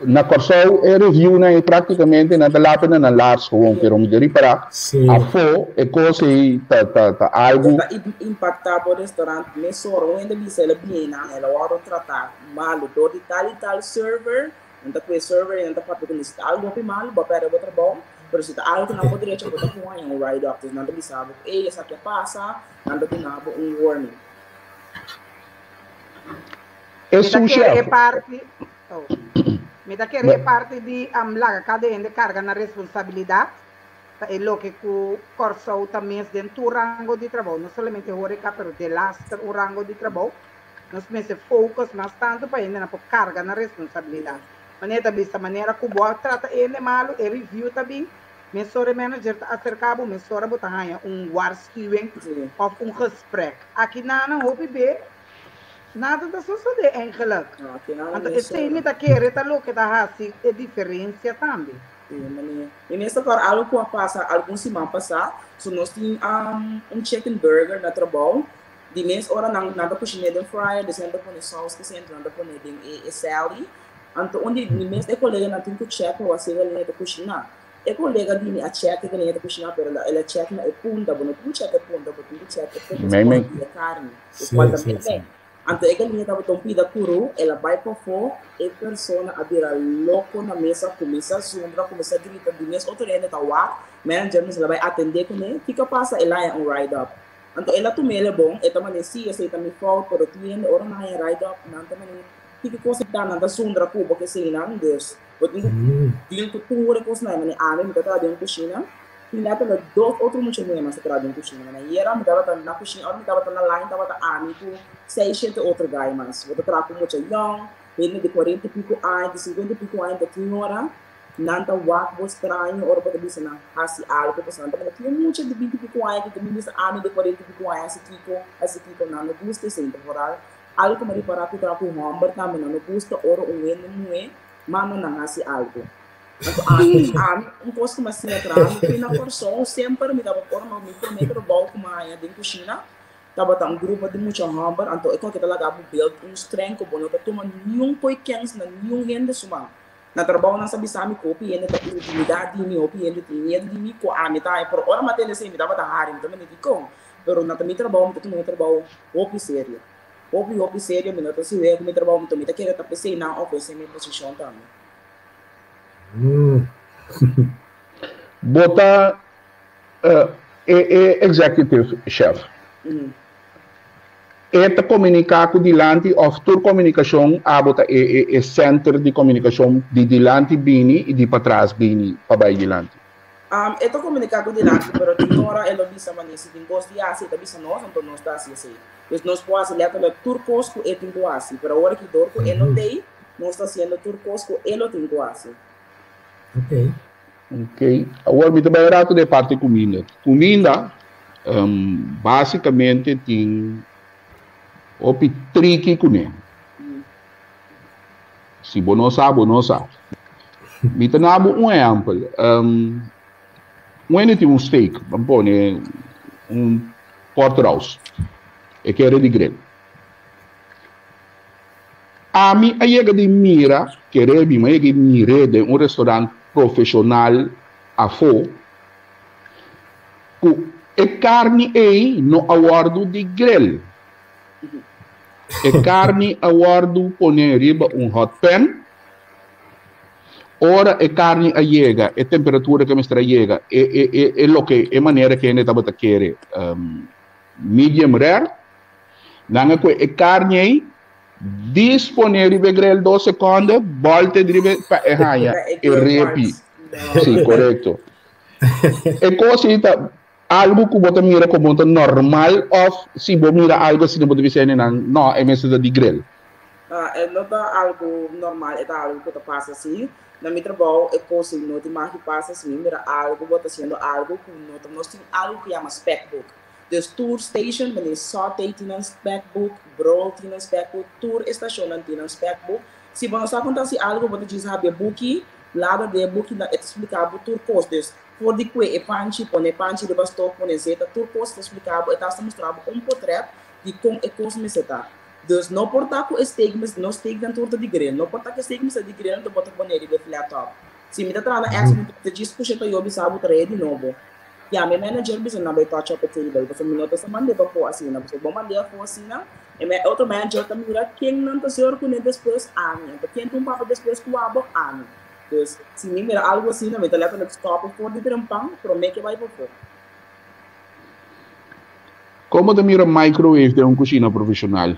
na Corsau é review né praticamente na lapis na large gewoon pero me diri para a fo é coisa tá algo impactar o restaurante mesora ainda bisa ela bem na ela hora tratar mal do de tal server não tá com server não tá para com isso algo que mal para para outro bom pero se tá algo que não poderia te botar com um ride up não tá bisa essa que passa não tá com um warning é social Me da querer parte de la cadena de carga na responsabilidade é lo que o Corsau também é dentro do rango de trabalho, não somente o Horeca, mas de lastra o rango de trabalho, nós mesmo focus mais tanto para ainda na carga na responsabilidade. Maneira dessa maneira que o boa trata ele malo, e review também, mesora manager acercava, mesora botar waarschuwing of gesprek. Aqui na hobby nada da suceder eigenlijk. Het zijn niet dat keren dat ook dat haast de diferença também. E nessa hora algo que passa alguns semanas passar, so nós tínhamos chicken burger na trabalho. De mês hora nada cozinha de fryer, de sempre põe sauce, que sempre nada põe de sally. Então onde de mês é colega na tem que check o assim ali da cozinha. E colega di a check che ne cucina per la check na e punta, bono tu check e punta, bono tu check e punta di carne. Sim. Anto e galinha tava tompida curu, ela vai para fora e persona a vira louco na mesa, começa a sombra, começa a gritar de mesa, outro rende tá lá, manager ela vai atender com ele, fica passa ela é um ride up. Anto ela tu mele bom, e também se aceita me fall, pero tu ende ora na ride up, não também fica coisa tá na sombra cu, porque se não Deus. Porque digo que tu ora coisa na ame, me tá dentro da cozinha. Tinha até dois outros muitos mas se trata de cozinha, né? E era me tava na cozinha, ora me tava na line, tava a ame com 600 outros guy mas. Vou trabalhar com muito young, ele de 40 e pico anos, de 50 e pico anos da senhora, nanta wak bo estranho, ora para dizer na assim algo para santo, mas tinha muito de 20 e pico anos que me diz ame de 40 e pico anos, assim kiko não no custa sem temporal. Algo como reparar que trabalho com hamburger também não custa ora mué, mas não assim algo. Um posto mais central, que na porção sempre me dava por uma micrometro bom como a dentro da cozinha, tava um grupo de muito hambúrguer, então eu que ela gabo build strength como não toma nenhum pequenos na nenhum rende suma. Na trabalho não sabe sami copy ainda da intimidade de mim, opinião de mim, de mim com a metade, por hora matéria assim me dava da área, também não digo, pero na também trabalho, muito trabalho, opi sério, opi sério, me não tô se ver como trabalho, muito me tá querendo tapar sem não oferecer minha posição também. Bota executive chef. Eta comunicar com dilante of tour comunicação a bota center de comunicação de dilante bini e de para trás bini para baixo dilante. Eta comunicar com dilante, pero agora ela bisa maneira se tem gosto de assim, tá bisa nós, então nós tá assim. Pues nós pode fazer até turcos com e tem assim, pero agora que dorco e não tem, nós está sendo turcos com e não tem assim. Ok. Agora, me trabalhar de parte de comida. Comida, basicamente, tem tricky com ele. Se você não sabe, não sabe. Me trabalho um exemplo. Tem um steak, vamos pôr porterhouse. E quero de grill. A mim, a chega de mira, querer de mira de um restaurante profissional a fo, e carne é no aguardo de grill. E carne aguardo poner riba hot pan, ora e carne a chega, e temperatura que me está chega, é lo que é maneira que ele estava querer medium rare, não é carne aí disponível grill 2 segundos, volta drive e repi. Sim, correto. E coisa algo que você mira como normal ou se você mira algo assim você dizer não é mesmo de grill. Não tá algo normal, é algo que passa assim. Na minha trabalho é coisa não tem mais que passa assim, mira algo você sendo algo que não nós tem algo que chama specbook. Dus tour station, meneer Sauté tem um specbook, Brol tem um specbook, tour station tem um specbook. Se você acontece algo, você diz que book, lado de book é explicado tour cost. Dus voor die kwe e panchi, pone panchi de bastok, pone zeta, tour cost é explicado, está mostrado portrait de como é cost me zeta. Dus não porta com estigmas, não steak dentro de grill, não porta com estigmas de grill, não bota poner de flat top. Se me tá na accident, te diz puxa to yobi sabu tre de novo. Yeah, my manager bisa na by touch up the table. Kasi minuto sa mande ba po asina. Kasi bom mande po asina. E may auto manager também mira quem não tá senhor com ele depois ano. Então quem tem papo depois com abo ano. Então se me mira algo assim, me telefone no stop for de trampang, pro me que vai por fora. Como te mira microwave de uma cozinha profissional?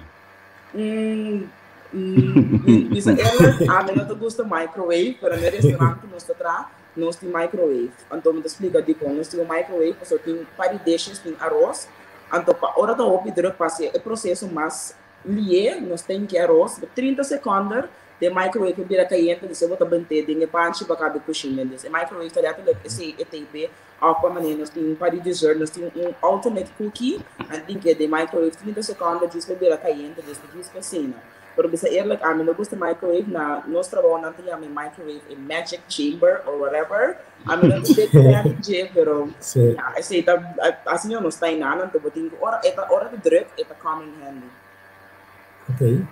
Bisa ela, a mim não gosta microwave, para no restaurante nós tá nós temos microwave. Então, me explica de como nós temos microwave, porque tem parideixes, tem arroz. Então, a hora da hora de fazer o processo mais lié, nós temos que arroz, 30 segundos, de microwave vira caliente, você bota bante, tem panchi para cada cozinha. E microwave está dentro desse ETP, a maneira nós temos para dessert, nós temos alternate cookie, e tem que de microwave 30 segundos, diz que vira caliente, diz que cena. Pero bisa eerlijk, a mim não gosta microwave na nós trabalhamos não tem microwave in magic chamber or whatever. A mim não gosta de magic, pero assim tá assim não está em nada, então botem hora de druk, é common handy. Okay.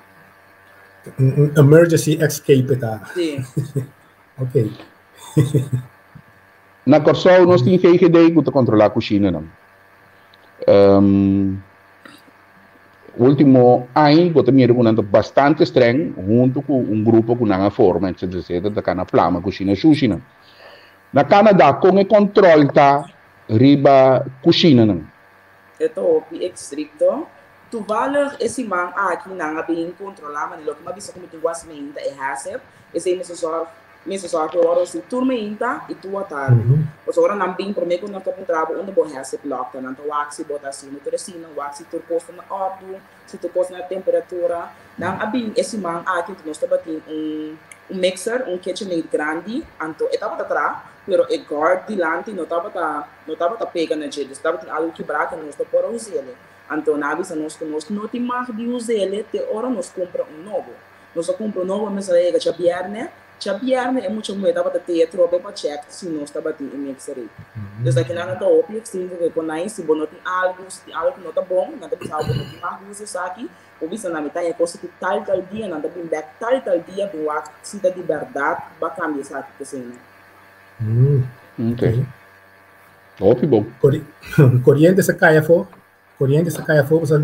Emergency escape ita. Sim. Okay. Na Corsao, nós temos GGD que controlar a cozinha. Não. Último ano, eu também recomendo bastante estranho, junto com grupo que não forma, etc. Da cana plama, cozinha sushi. Não. Na Canadá, com o controle tá riba cozinha. Não. Ito, estricto. Tu valor esse man aqui não bem controlar, mas logo uma vez como tu gosta ainda é hasep, esse mesmo que agora se turma ainda e tu atar. Os agora não bem por meio que não tá com trabalho onde vou hasep lock, não tá waxi bota assim, no tercino, waxi tu posta na ordo, se tu posta na temperatura, não bem esse man aqui tu nós tá batendo mixer, KitchenAid grande, anto etapa atrás, pero e guard dilante não tava pegando na jeito, estava algo quebrar que nós tá por usar ele. Então, nós não temos mais de usar ele, até hora nós compramos novo. Nós compramos novo, mas é que já é muito moeda para ter trobe para check se nós está batendo em mixer. Então, aqui na tua opinião, se você conhece, se você tem algo que não está bom, não está precisando de mais uso isso aqui, ou você não está em coisa que tal dia, não está bem back tal dia, bem lá, se dá de verdade, vai cambiar isso aqui, assim. Ok. Ótimo. Corriente se cai fora. Corriente se cai fora,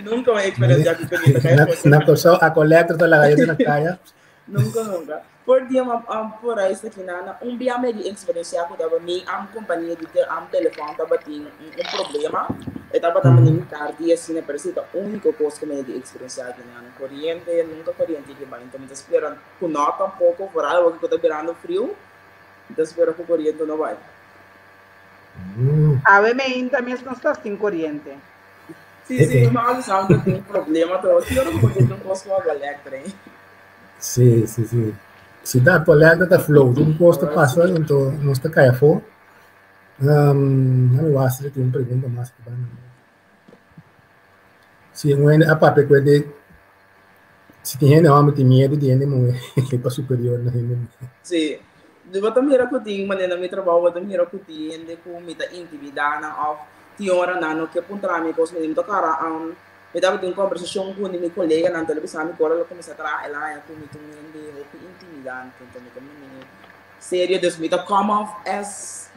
nunca me experienciar com corriente se cai fora. Na cosa a coleta da laga na caia. Nunca. Por dia por aí está aqui na dia me de experiência com dava me companhia de ter telefone tava tinha problema. Eu tava também tarde assim né parece a única coisa que me de experiência aqui na corriente nunca corriente que vai então me esperando com nota um pouco por aí o que tá virando frio. Então espero que corriente não vai. A ver, também não está sem corrente. Sim, mas não tem problema. Eu não vou posso falar elétrica. Sim. Se dá para elétrica, tá flow. Tu não posta passando, então não está caia fora. Eu acho que tem uma pergunta mais que vai. Se não é a papel que de se tem gente homem tem medo de gente não é para superior na gente. Sim. Eu também era cuti, mas na minha trabalho eu também era cuti, ainda com muita intimidade, of tiora nano que apontar me cos me to cara me tava tendo conversação com minha colega na televisão me cora começar a trabalhar ela com me tum ainda intimidante então me sério Deus me to come off as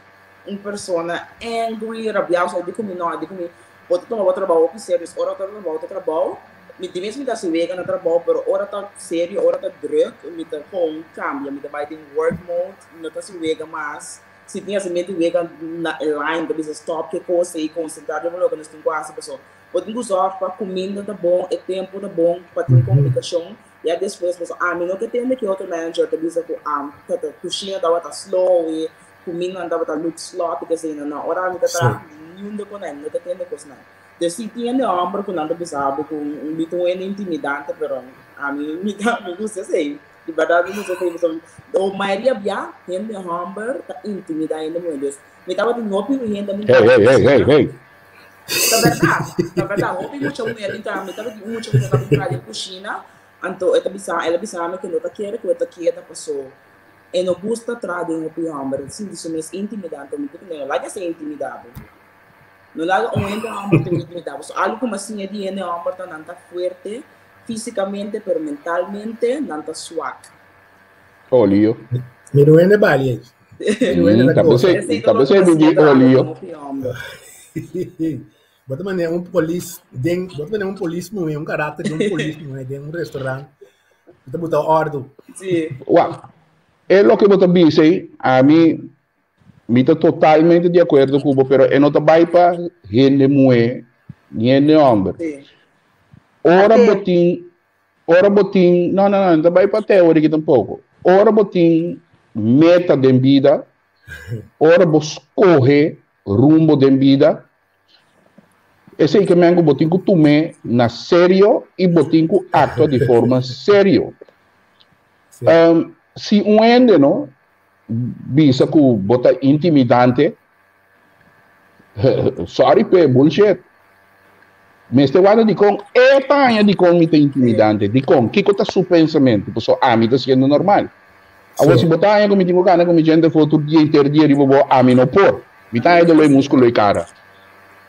uma pessoa angry rabiosa de como não de como pode tomar trabalho que sério hora trabalho me tivesse me dar se vega no trabalho, pero hora tá sério, hora tá druk, me tá com cambia, me tá vai em work mode, não tá se vega mais. Se tinha se medo vega na line, talvez stop que coisa e concentrar, eu vou logo nesse quase pessoa. Pode usar para comida tá bom, é tempo tá bom, para ter comunicação. E aí depois pessoa, me não que tem que outro manager talvez que tá cozinha tá slow e comida andava tá look slow, porque assim na hora me tá nenhum de coném, não tá tendo coisa não. De si tiene hambre con nada pesado, con un mito intimidante, pero a mí me gusta así. De verdade, não sei como a maioria bia tem hambre, tá intimidade ainda muito. Me tava de novo e ainda me Hey. Na verdade, ontem muito mulher então, me tava de muito mulher tava de cozinha, então ela pensava que não tá querendo que outra queda passou. E não gusta trazer um hambre, sim, isso é intimidante, muito não, lá já é intimidado. No lado onde a hambre tem intimidade, algo como assim é de a hambre tá não tá forte, fisicamente, pero mentalmente não tá suave. Olio. Me duele bali. Talvez eu diga olio. Bota mané polícia, bota um polícia, um caráter de um polícia, de um restaurante. Bota botar ordem. Sim. Uau. É o que eu disse, a mim estou totalmente de acordo com o pero eu não trabalho para gente mulher, gente homem. Ora botin, não trabalho para teoria aqui tampouco. Ora botin meta de vida, ora vos corre rumbo de vida. Esse é que me botin que tome na sério e botin que actua de forma sério. Se ende, não, bisa que bota intimidante, sorry pe bullshit. Mas te guarda de com tamanho de com me intimidante, de com que tá seu pensamento, pessoal, me tá sendo normal. Agora se botar aí como digo cara, como gente for todo dia inteiro dia ribo me não por. Me tá aí do músculo e cara.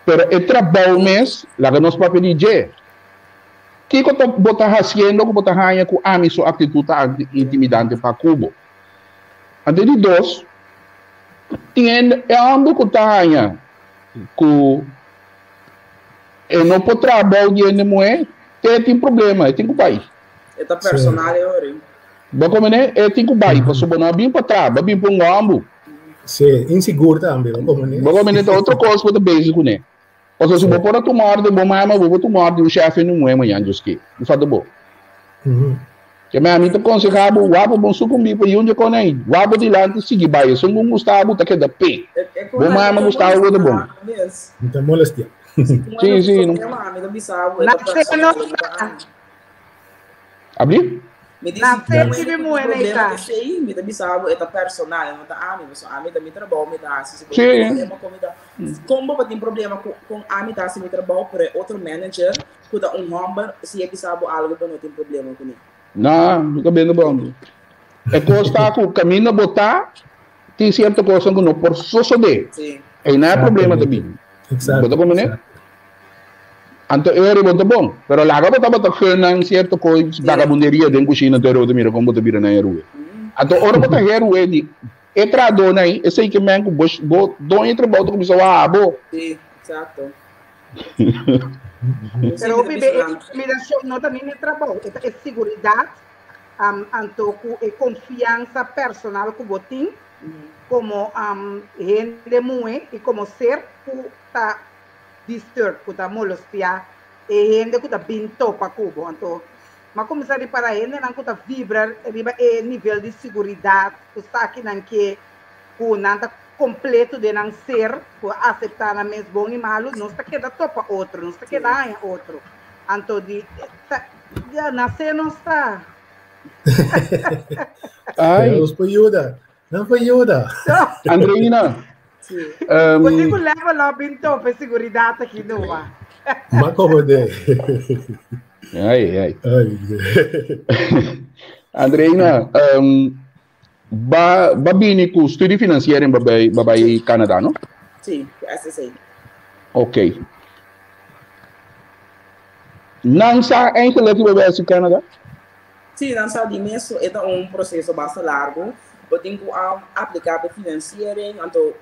Pero é trabalho mês, lá que nós papel de que tá botar haciendo, que botar aí com sua atitude intimidante para cubo. Ante de dois, Tiene ambos kutanya ku não pode trabalhar de moe, tem problema, tem que pai. Esta personal é ori. Ba como né, tem que pai, para subir na bem para trabalhar, bem para ambo. Sim, inseguro também, como né? Ba como né, outra coisa para basic né. Porque se você for tomar de bom mama, vou tomar de um chefe não é amanhã, just que. Não faz de bom. Que minha amiga aconselhava o wapo bom sucumbir para onde com aí. Wapo de lá seguir vai, só não Gustavo tá que da pé. Bom mama Gustavo de bom. Então molestia. Sim, não. Abri? Me disse que problema que sei, me dá bisavo é personal, não tá amigo, só amigo me trabalho, me dá se problema comida. Como tem problema com amigo tá se me trabalho para outro manager, que dá number, se é bisavo algo para não tem problema com ele. Não, nunca bem bom. É costa com caminho botar, tem certa coisa que não por só de. Sim. E não é problema também. Exato. Bota como né? Anto eu muito bom, pero laga bota fernang certo coisa vagabunderia dentro cozinha do mira como bota vira na rua. Anto ora bota rua de entra dona aí, eu sei que mango bo do entra bota como só abo. Sim, exato. Pero intimidação não também é trabalho, é segurança, anto confiança personal que botin, como gente muito e como ser que tá disturb, que tá molestia, e gente que tá binto para cubo, então, mas começar a para gente não que tá vibrar, é nível de segurança, que está aqui não que não tá completo de não ser, por aceitar na mesma bom e malo, não está queda topa outro, não está queda em outro, então de já nascer não está. Ai, não foi ajuda, não foi ajuda. Andreina. Quando eu levo lá pintou para segurança aqui não vai. Mas como de? Ai. Andreina, babini com estudo financeiro em babai Canadá, não? Sim, SSA. Ok. Não sabe em que letra babai esse Canadá? Sim, não sabe mesmo, é processo bastante largo. Eu tenho que aplicar para financeiro, então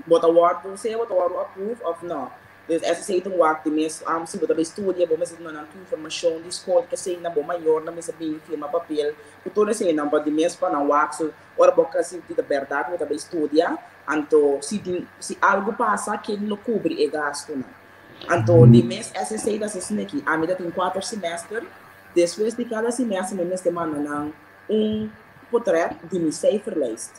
bota o ordo, se bota o ordo approve of não. Dus SSA tem o acto mesmo, se bota estudia, vou mesmo não ter informação de escola que sei na bom maior, na mesa bem firma papel, que todo esse não pode mesmo para não waxo, ora boca se tem a verdade, vou também estudia, então se algo passa que ele não cobre é gasto não. Então de mês SSA da sessão aqui, a medida tem 4 semestres, depois de cada semestre me mesmo mandam portrait de me safer list.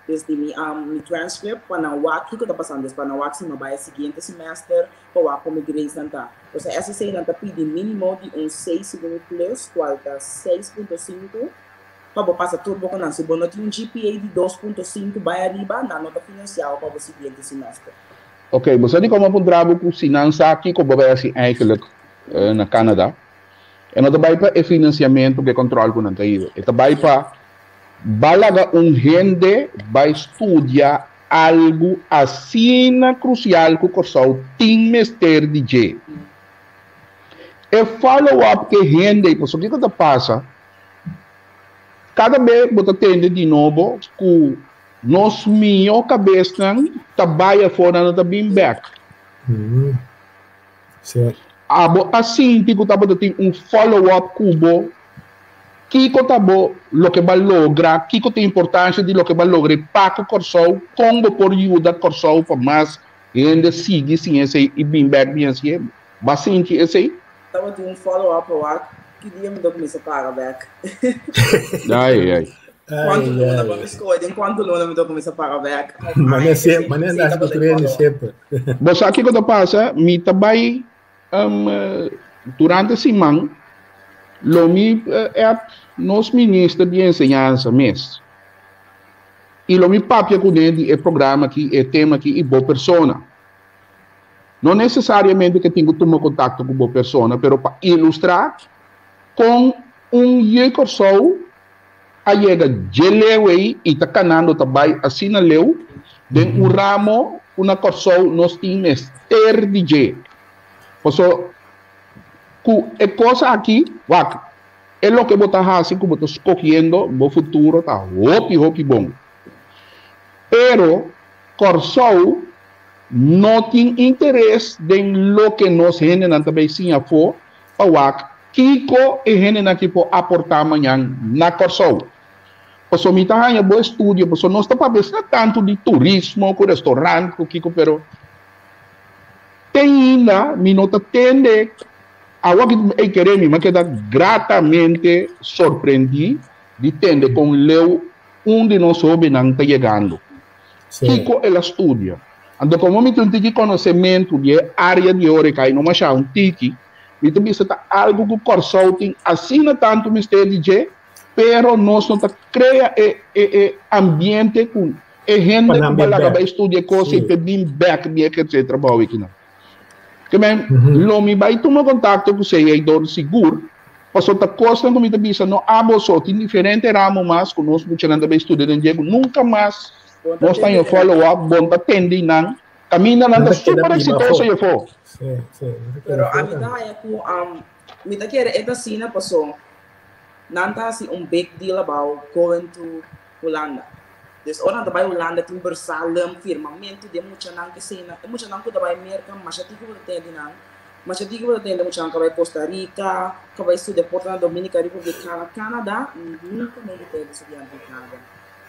Desde mi transcript para o que está passando, para o que se não vai seguinte semestre, para o como grades não tá. Ou seja, essa sei não tá pedindo mínimo de 6 segundo plus, qual tá 6.5, para passar tudo com nós. Se você tem GPA de 2.5, vai arriba na nota financial para o seguinte semestre. Ok, você tem como trabalhar com finança aqui, como vai assim, eigenlijk na Canadá. E não vai para o financiamento que controla com nós aí. E vai para balaga gente vai estudar algo assim crucial que o pessoal tem mestre de G. E follow-up que gente, por isso que passa, cada vez você tem de novo que nós minha cabeça trabalha fora da bem back. Certo. Assim que você tem follow-up cubo que tabo lo que vai lograr, que tem importância de lo que vai lograr para o corso, como por ajuda corso para mais ainda seguir sim esse e bem back bem assim, bastante esse. Tava de follow-up lá que dia me começa a pagar back. Ai. Quanto luna para me escolher, quanto luna me começa a pagar back. Mas é das culturas sempre. Você aqui quando passa, me também durante a semana Lomi é nos ministros de ensinança mesmo. E Lomi papia com ele é programa aqui, é tema aqui e boa pessoa. Não necessariamente que tenha que tomar contato com boa pessoa, mas para ilustrar com yecorsou a chega de leu aí e está canando também assim na leu de ramo uma corsou nós temos ter DJ. Por isso é coisa aqui, é o que você está assim, como você está escolhendo, o futuro está hopi bom. Pero, Corsou não tem interesse em lo que nós gente não também sim a for para Kiko e gente não que pode aportar amanhã na Corsou. Porque me tá aí bom estúdio, porque nós está para pensar tanto de turismo, com restaurante, com Kiko, pero tem ainda, me nota tende, a o que querer me queda gratamente surpreendido de tende com Leo onde nós soube não está chegando. Kiko ela estudia. Então, como me tem conhecimento de área de Oreca e não achar um tiki, me tem visto algo que Corsou tem assina tanto mistério de pero nós não cria ambiente com gente que vai estudar coisas e pedir back, etc. Que lo me vai tomar contato com você e dor seguro, passou a coisa como me diz, não abo só tem diferente ramo mas conosco muito não vai estudar em Diego nunca mais nós estamos em follow up bom tá tende não caminha não super exitoso eu for. Pero a mim dá é com me tá querer esta cena passou nanta si big deal about going to Holanda. Dus orang daarbij Holanda toen bersalem firmamento de mucha nang kesena, mucha nang ko daarbij Amerika, mas ati ko tende nang, mas ati ko tende mucha nang kabay Costa Rica, kabay Sul de Portland, Dominica, República, Canadá, nunca me tende estudiante de Canadá.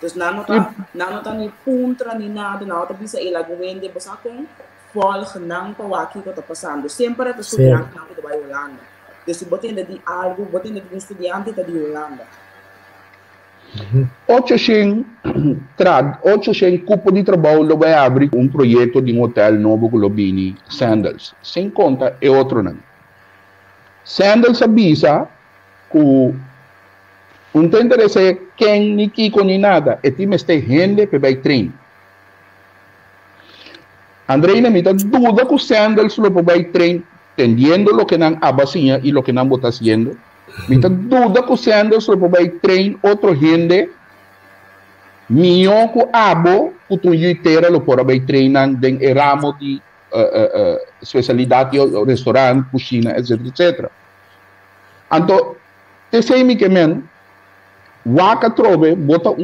Dus nanota ni puntra ni nada, nanota bisa ilaguin de basa kung volg nang pawaki ko ta passando. Sempre at estudiante nang ko daarbij Holanda. Dus botin de algo, botin de estudiante da de Holanda. 800 cupo de trabalho vai abrir projeto de hotel novo Globini Sandals. Sem conta é outro não. Sandals avisa que não tem interesse quem nem Kiko nem nada. E tem este gente que vai treinar. Andreina me dá dúvida que Sandals lo vai treinar. Entendiendo lo que nan abasinha y lo que nan está haciendo. Mita duda que sendo sobre vai train outro gente mio que abo que tu inteira lo por vai treinar den ramo de especialidade restaurante, cozinha, etc. Então, te sei me que men waka trove bota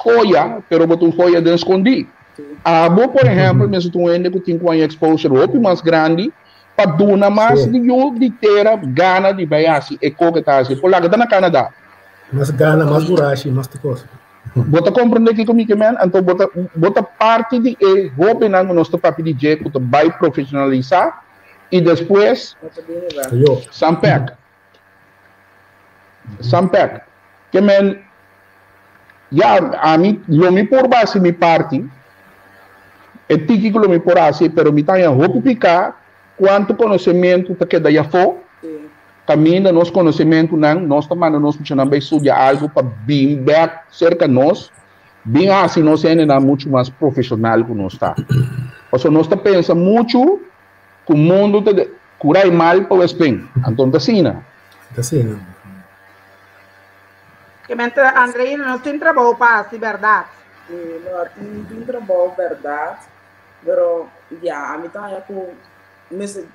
joia, pero bota joia de escondido. Abo, por exemplo, mesmo tu ende que tem com exposure outro mais grande para duna mais de terra gana de baiasi e coque tá assim por lá que tá na Canadá mas gana mais burashi mais de coisa bota compreender que comigo man então bota parte de hobby não nós papi de jeito que vai profissionalizar e depois Sampec que man já a mim lo me por base mi parte é tiki que lo me por assim pero me tá em hobby picar quanto conhecimento que daí for caminha nosso conhecimento não nós também nós precisamos estudar algo para bem back cerca nós bem assim nós ainda muito mais profissional que nós está porque nós está pensa muito que o mundo te curar mal para o espinho então assim que mente Andrei não tem trabalho para assim verdade não tem trabalho verdade pero já a mim tá é com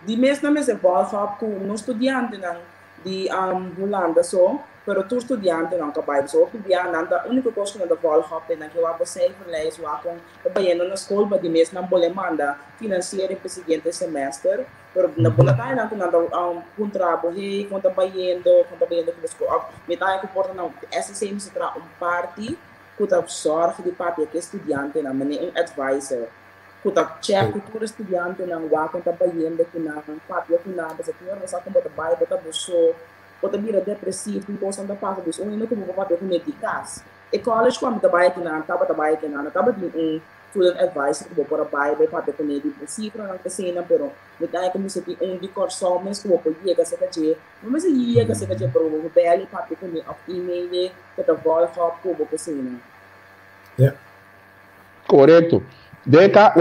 die meeste mensen volgen com no estudiante de Holanda so, pero tu estudiante não capaz so que via nada único coisa que não volga op na que eu vou sair para leis o com trabalhando na escola para de mês não pode mandar financeiro para o seguinte semestre, pero na boa tarde não nada contrato hey conta trabalhando com escola me tá que porta não essa sempre se tra parte que tá sorte de parte que estudante na maneira advisor kutak check kultura estudiante ng wakon tabayendo kunang patio kunang basta kunang basta kung bata bay bata buso bata bira depressivo kung posan da pasa buso ino kung bata patio medikas e college ko am tabay kunang taba din student advice ko bora bay patio kun depressivo ng kasina pero mitay ko sa di Corsou mes ko po yega sa kaje mas yega sa kaje pero mo beli patio kun of email que ta vol hop ko bo kasina correto. Deca,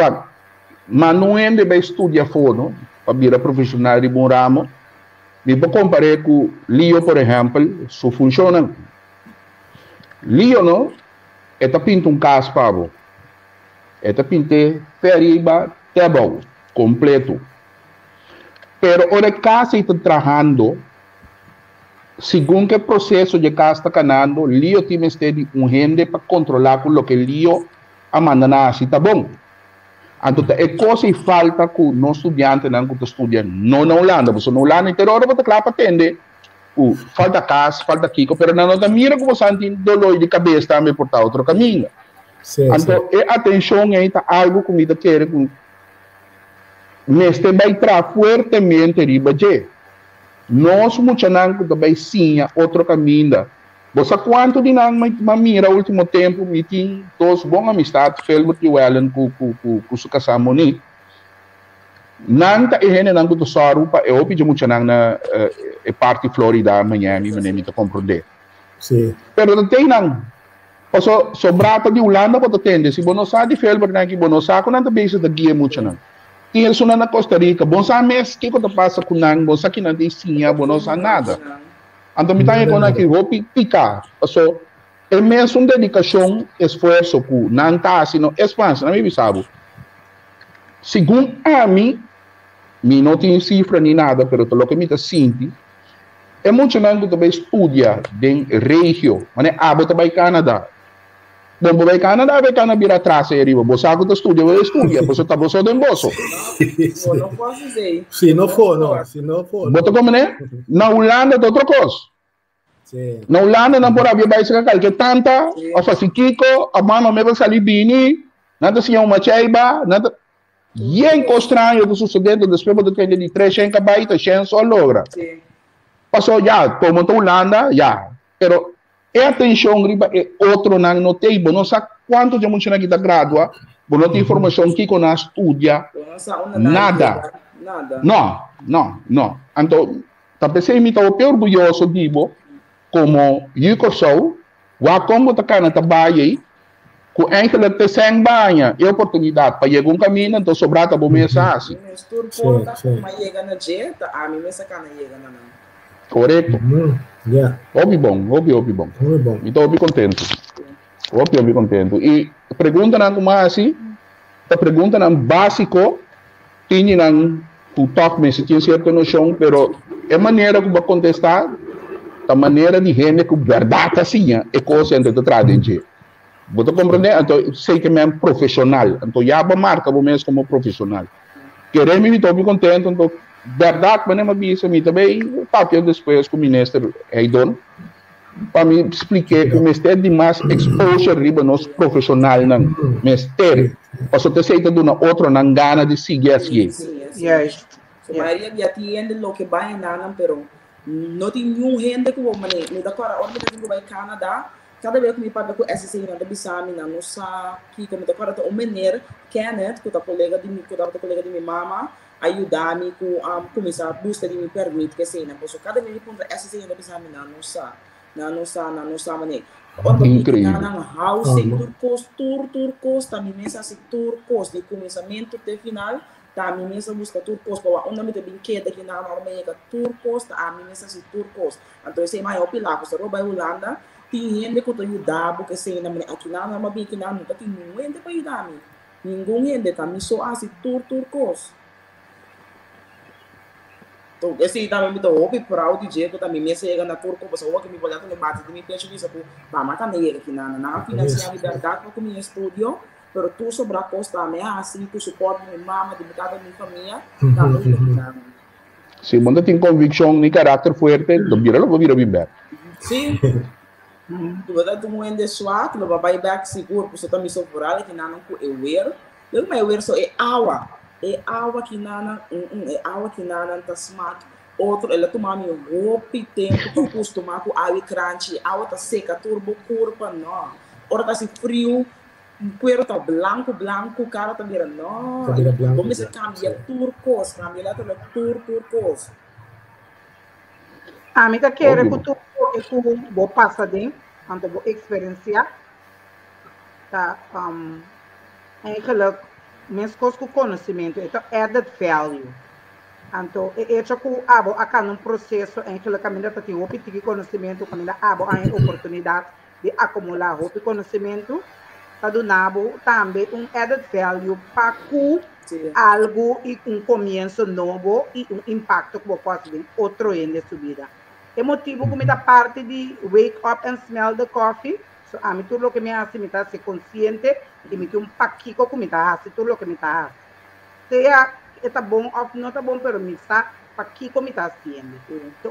mas não é de estudar fora, para virar profissional de bom ramo. Me vou comparar com Lio, por exemplo, isso funciona. Lio, não? É pinta caso para você. É pintar feriba, table, completo. Pero o casa está trabalhando, segundo que processo de casa está canando, Lio tem gente para controlar com o que Lio a mandar assim, tá bom? Então, é coisa e falta que no estudante não que estuda não na Holanda, porque na Holanda inteira hora você claro para atender. Falta casa, falta Kiko, pero não da mira que você tem dolor de cabeça também por outro caminho. Então, atenção aí tá algo que me quer com neste vai entrar fortemente riba de nós muito não que também sim outro caminho. Você quanto de não mira último tempo me tem todos bom amistade, Felbert e Wellen com su casamoni. Não tá e não que tu sarupa eu pedi muito não na parte Florida, Miami, me te compreender. Sim. Pero não tem não. Paso sobrata de Holanda para atender. Se você sabe de Felbert não que você sabe quando base da guia muito não. Tinha isso na Costa Rica. Você sabe mesmo que quando passa com não, você que não tem sim, você não sabe nada. Então me tá com aqui roupa picar. Paso é mesmo dedicação, esforço que não tá assim, não expansão, não me sabe. Segundo a mim não tenho cifra nem nada, pero pelo que me está sentindo, é muito não que também estudia em região, mas é você vai Canadá. Bom, vai Canadá, vai Canadá vir atrás aí, você sabe que estudia, você está você do embolso. Não posso dizer. Se não for, não. Se não for. Bota como né? Na Holanda é outra coisa. Sim. Na Holanda não pode haver mais que tanta, a fazer Kiko, a mama me vai sair bini, nada se uma cheiba, nada. E é estranho do sucedendo depois de ter de 300 baita, 100 só logra. Passou já, como na Holanda, já. Pero é atenção, riba, é outro não tem, não sabe quanto de muito que da gradua, não tem informação que com a estudia, nada. Não. Então, talvez eu me estou orgulhoso de como eu sou, o como está cá na trabalho, com enkele te sem banha e oportunidade para chegar caminho, então sobrata bom mensagem. Correto. Óbvio bom. Então, óbvio contente. Óbvio contente. E pergunta não mais assim, a pergunta não básico, tinha não o toque, mas tinha certa noção, pero é maneira que vou contestar, a maneira de gente que verdade assim é coisa entre trás de você compreende? Então, sei que é profissional. Então, já a marca mesmo como profissional. Queremos me estou contente. Então, verdade, mas não me disse, também, papel depois com o ministro Eidon, para me explicar que o ministério de mais exposure riba nos profissional não ministério. Para você ter de uma outra não gana de seguir assim. Yes. So, Maria, já tinha lo que vai na pero não tem nenhum gente que vou manejar. Me dá agora, onde eu vai Canadá. Cada vez que me falo com essa cena da Bissami, não sabe que como agora o menino Kenneth, que é colega de minha mama, ajudar-me com começar a busca de me permite que cena, porque cada vez que essa cena da Bissami não sabe maneira. Incrível. Na house turcos, também nessa turcos de começamento até final, também nessa busca turcos, para onde me tem brinquedo que na Alemanha turcos, também nessa turcos. Então esse é mais opilar, porque rouba Holanda. Tem gente que te ajudar, porque se aqui não é bem que não tem ninguém para ajudar me. Ninguém também só assim turcos. Então esse também me deu opi proud de que também me chega na turco, porque o que me olhar no bate de me peixe isso para matar nele aqui na financiar liberdade para comer estúdio, pero tu sobre a costa me assim tu suporte minha mama, de metade da minha família, também. Se você tem convicção e caráter forte, não vira bem. Sim. Tu vai dar um ende suave, tu vai back seguro, porque também sou foral que não é aware. Eu não é aware só é água que não tá smart. Outro ela toma meu roupa tempo para acostumar com água crunch, água tá seca, turbo curva não. Ora tá assim frio, cuero tá branco, cara tá virando não. Vamos cambiar turcos, cambiar lá turcos. A mim tá querendo que tu vou passar dentro, quando vou experienciar, tá, eigenlijk, mesmo com conhecimento, então, added value. Então, é que acá num processo em que a caminha tem o tipo de conhecimento, caminha há oportunidade de acumular o conhecimento, tá do nabo também added value para algo e começo novo e impacto que pode ter outro em sua vida. É motivo que me dá parte de wake up and smell the coffee, So, a mí todo lo que me hace, me está consciente y me un paquico que me está hace, todo lo que me está hace. Sea, está bom ou não está bom, pero me está paquico me está haciendo. So,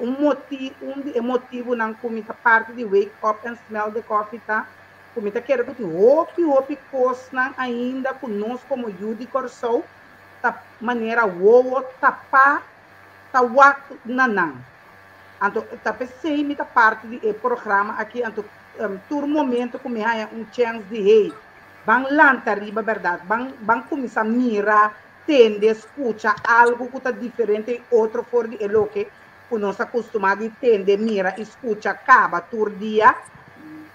motivo não comita parte de wake up and smell the coffee, tá? Comita quero que hope coisas ainda conosco como Judy Corsou, tá maneira tapar, tá wak nanang. Então, tá pensei me tá parte do programa aqui, então todo momento que me há chance de rei, bang lanta riba verdade, bang começar a mirar, tende, escuta algo que está diferente, outro fora de lo que nós acostumado a tende, mira, escuta, acaba, todo dia.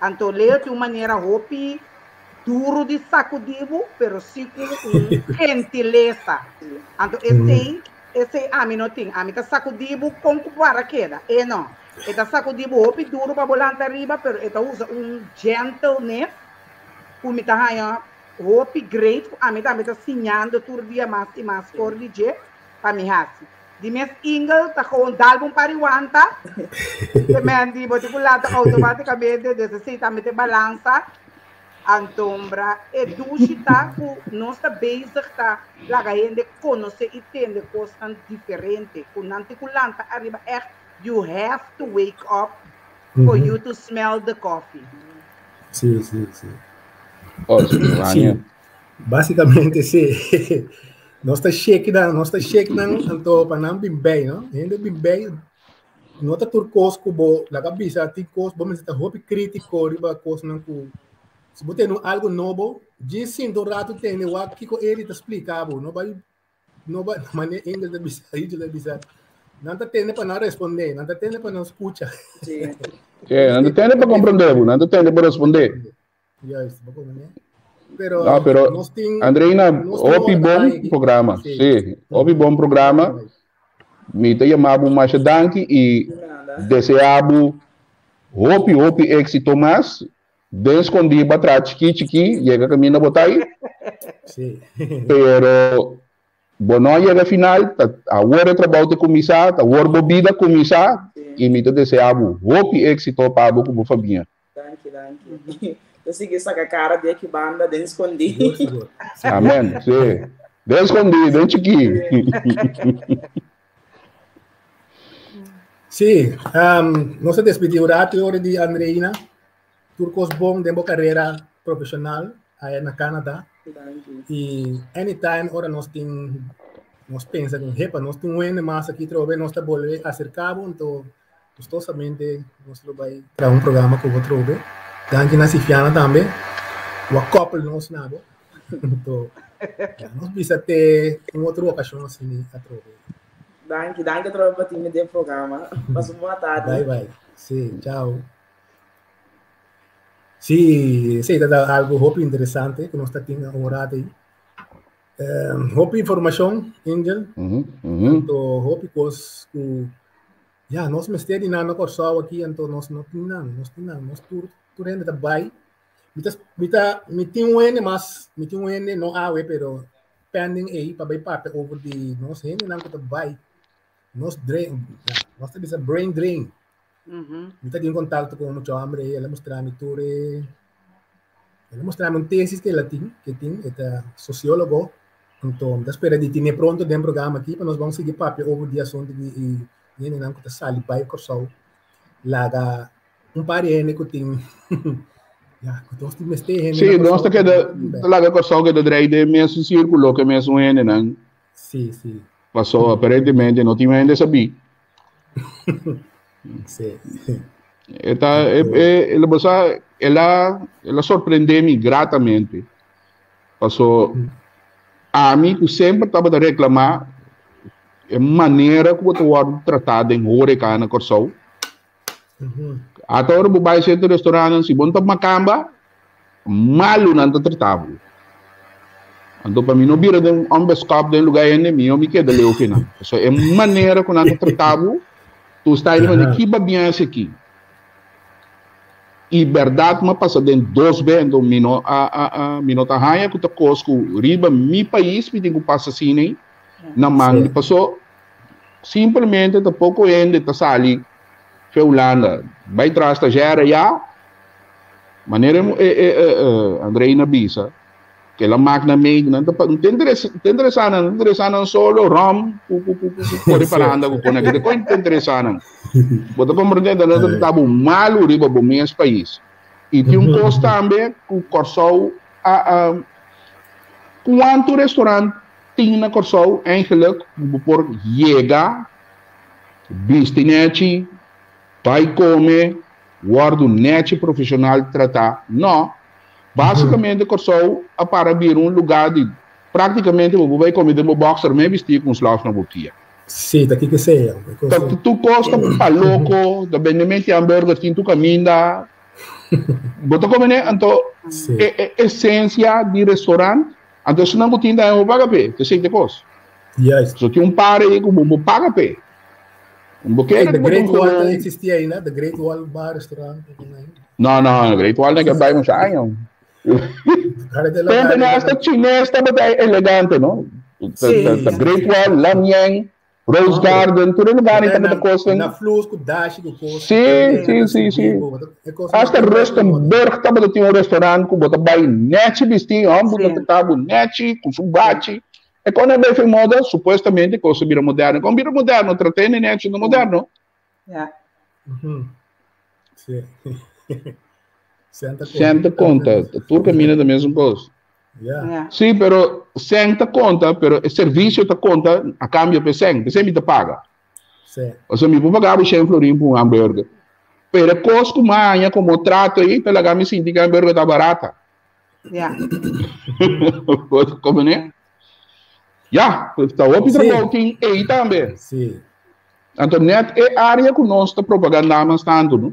Então, leio de uma maneira hopi, duro de sacudivo, pero sim com gentileza. Então, esse a mim não tem, a mim tá sacudivo com paraquedas, não. Está sacudivo hopi, duro para volante arriba, pero está usa gentleness, como está aí, hopi great, a mim tá sinhando todo dia mais e mais for de dia, para me assim. De minhas ingles, tá com dalbum pariwanta, de mendi, bote por lado automaticamente, necessita me ter balança, antombra, e duche tá, nós tá basic tá, lá a gente conhece e entende coisas diferentes, com anticulanta arriba, you have to wake up for you to smell the coffee. Sim, sim, sim. Oh, sim. Basicamente, sim. Nós está cheque então para não bem bem, não? Ainda bem bem. Não está turcos como lá cabeça tem coisas, vamos dizer, hobby crítico, riba coisas não com. Se você tem algo novo, diz sim do rato tem o que com ele te explicava, não vai maneira inglês da bisa, inglês da bisa. Não está tendo para não responder, não está tendo para não escutar. Sim, não está tendo para compreender, não está tendo para responder. Yes, bacana, né? Pero Andreina, houve bom programa, sim, houve bom programa, me te chamava mais danke e desejava houve êxito mais, descondi para trás, chiqui, chega caminho na botai, pero não chega final, agora o trabalho começar, agora a vida começar, e me te desejava houve êxito para como Fabinha. Danke. Eu segui essa cara de que banda, de escondi. Amém, sim. De escondi, de chiqui. Sim, nós despedimos rápido de Andreina. Turcos bom, de carreira profissional aí na Canadá. E anytime, ora nós pensamos que nós temos mais aqui, nós estamos voltando a acercar, então, gostosamente, nós vamos ter programa com o outro. Danke na Sifiana também, o couple nós nabo, então nós precisa ter outra ocasião assim a trocar. Danke troca para time do programa. Passa uma boa tarde. Bye. Sim, tchau. Sim, está algo hope interessante que nós está tendo agora aí. Hope informação, Angel. Então hope coisas que nós me estamos na corção aqui, então nós não temos turende da bai me tem mas me tem não há pero pending aí para bai parte over the nós ainda não que da bai nós drain nós temos a brain drain me tá em contato com o homem ela mostrar-me tesis que ela tem é sociólogo então da espera de ter pronto dentro do programa aqui para nós vamos seguir papel over the assunto e ainda não que tá sali bai corção lá par de gente que tem sim, nós que lá que só que do dreid de mesmo círculo que mesmo gente não sim passou aparentemente não tinha ainda sabia sim ela surpreendeu-me gratamente passou a mim que sempre estava a reclamar a maneira que eu estou tratado em Horeca na Corsou. Até o bubai centro restaurante se bom uma camba malu nanto tratado. Então para mim não vira de pescado de lugar enemy me queda leu que não. Só é maneira que nanto tratado tu está indo de que babinha aqui. E verdade mas passa de 2 vezes do minuto raia que tá cosco riba mi país me digo passa assim nem na manga passou simplesmente tá pouco ainda tá sali Holanda, vai trazer estagiária já, Maneira Andrei na bisa, que ela máquina meio, não tem interessante solo rom, por parando com a que tem interessante. Bota compreender, não tá bom malo riba bom mês país. E tem costo também com Corsou quanto restaurante tem na Corsou eigenlijk por chegar, bistinete, vai comer, guarda net profissional tratar. Não. Basicamente, Corsou é para abrir lugar de praticamente você vai comer de boxer mesmo vestir com os laços na boquinha. Sim, daqui que sei. Tu costa para louco, da bendemente hambúrguer tem tu caminha. Bota comer, então essência de restaurante. Então se não botinha eu paga pé, tu sei de coisa. Yes. Se tem par aí que você paga pé. The Great Wall existia aí, né? The Great Wall Bar Restaurant. Não, The Great Wall não é vai uns anos. Tem esta chinesa também é elegante, não? The Great Wall, Lamyang, Rose Garden, tudo lugar em também coisa. Na Flus, com Dash, com coisa. Sim. Hasta Rustenburg também tem restaurante que bota vai net vestir, bota tabo net, com subate. E quando é bem moda, supostamente, coisa vira moderno. Como vira moderno, tratei net no moderno. Sim. Senta conta, tu caminha da mesma coisa. Sim, pero senta conta, pero o serviço te conta a cambio de 100, você me paga. Sim. Ou seja, me vou pagar 100 florim por hambúrguer. Pero costo mais, como trato aí, pela gama sinto que a hambúrguer está barata. Como né? Está óbvio que aí também. Sim. Então, net é área que nós estamos propagando bastante, não?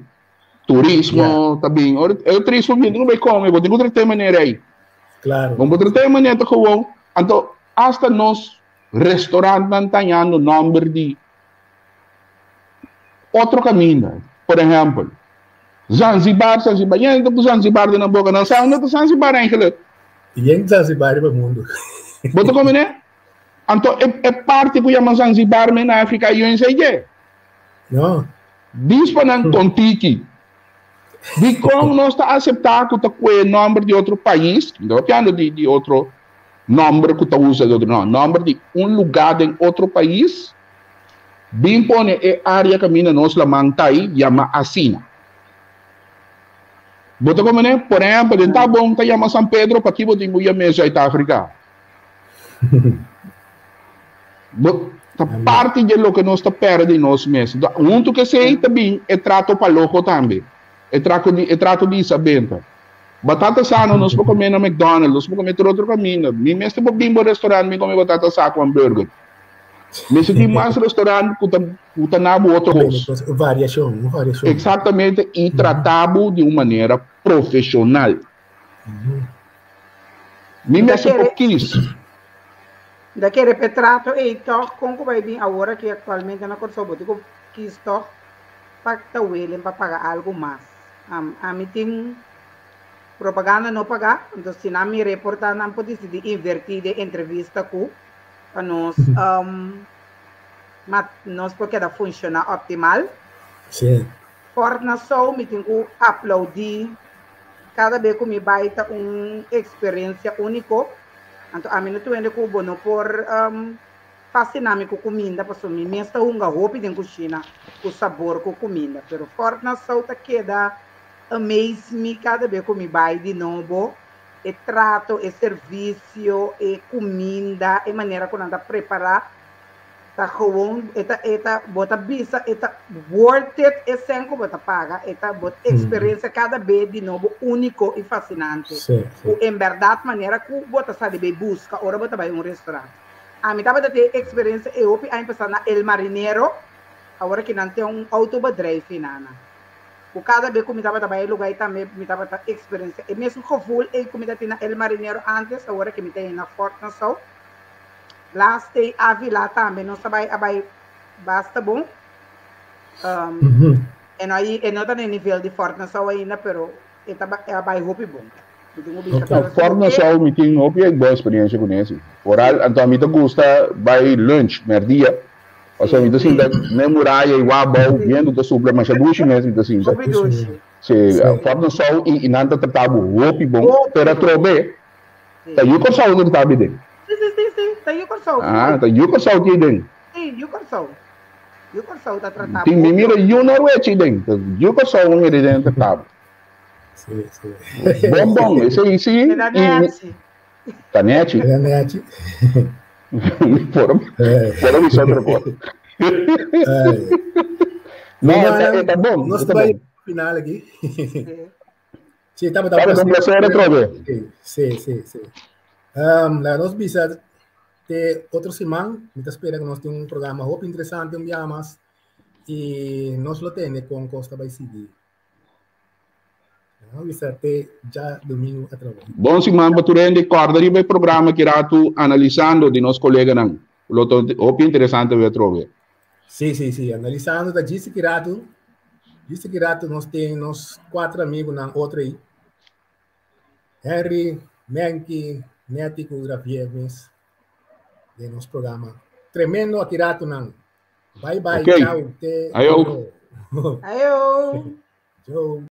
Turismo, também. O turismo não vai comer, vou ter que tratar maneira aí. Claro. Vamos tratar maneira que vão. Então, hasta nós, restaurante, mantenhando o número de outro caminho. Por exemplo, Zanzibar, e ainda Zanzibar de na boca, não sabe onde Zanzibar é aquele. E em Zanzibar é o mundo. Bota como, né? Então, é parte que chama Zanzibar, mas na África, eu não sei. Não. Diz para não tontiki. De como nós está aceitar que o nome de outro país, não é de outro nome que está usando, não, nome de lugar em outro país, bem põe a área que nós lá mantai, chama Assina. Bota como né? Por exemplo, está bom, está chama São Pedro, para que você tem mesa em África. Parte de lo que nós está perdendo nós mesmos. Um que sei também é trato para louco também. É trato de sabenta. Batata sana, nós vamos comer na McDonald's, nós vamos comer outro caminho. Me mesmo para bimbo restaurante, me comer batata sa com hambúrguer. Mas se tem mais restaurante, puta nabo outro gosto. Variação. Exatamente, e tratado de uma maneira profissional. Me mesmo pouquíssimo. Daquele retrato e toque como vai vir agora que atualmente na Corsou, digo que estou para pagar algo mais. A mim tem propaganda não pagar, então se não me reportar não pode se invertir de entrevista com nós, mas nós porque da funciona optimal. Sim. Por na sou me tenho que aplaudir cada vez que me baita experiência única. Então, a mim não tenho que bono por fascinar-me com comida, porque me mesmo uma roupa de cozinha, com sabor com comida. Pero fora na solta queda amaze-me cada vez que me vai de novo, e trato, e serviço, e comida, e maneira que anda preparar, tá gewoon, eta bota bisa, eta worth it, e sem que bota paga, eta bota experiência cada vez de novo único e fascinante. Sim. Em verdade, maneira que bota sabe bem busca, ora bota vai restaurante. A mim tava ter experiência eu a empezar na El Marinero, agora que não tem autobedrijf nana. O cada vez que me tava trabalhando lugar também me tava ter experiência. E mesmo que eu e comida na El Marinero antes, agora que me tem na Fort Nassau. Lá stay Avila também, não sabe basta bom. E não está no nível de Fort Nassau ainda, pero é bem roupa bom. Fort Nassau me tem uma boa experiência com isso. Por então a mim gosta vai lunch, merdia. O sea, então assim, na muralha e o abau, vendo da supla, mas é duas mesmo, assim. Se forma só e nada tratava o opi bom, para trobe. Tá eu com saúde não tá bem. Sim, tá eu com saúde. Ah, tá eu com saúde aí. Sim, eu com saúde. Eu com saúde tá tratado. Tem mira eu não é aí dentro. Eu com saúde não é dentro tratado. Sim. Bom, esse aí sim. Tá net? É net. Fora me outra coisa. Não, tá bom. Nós tá vai bom. final aqui. Sim, tá com placer retrover. Sim. Nós bisa ter outro semana, me espera que nós temos um programa muito interessante, um dia mais, e nós lo temos com Costa vai seguir. Nós bisa ter já domingo através. Bom semana, baturende, corda de programa que irá tu analisando de nosso colega não. Muito interessante ver trover. Sim, analisando da Disse Kirato, nós temos 4 amigos na outra aí. Henry, Menki, Nético, Grafieves, de nosso programa. Tremendo Akirato não. Bye, Okay. tchau. Ayo. Ayo. Tchau.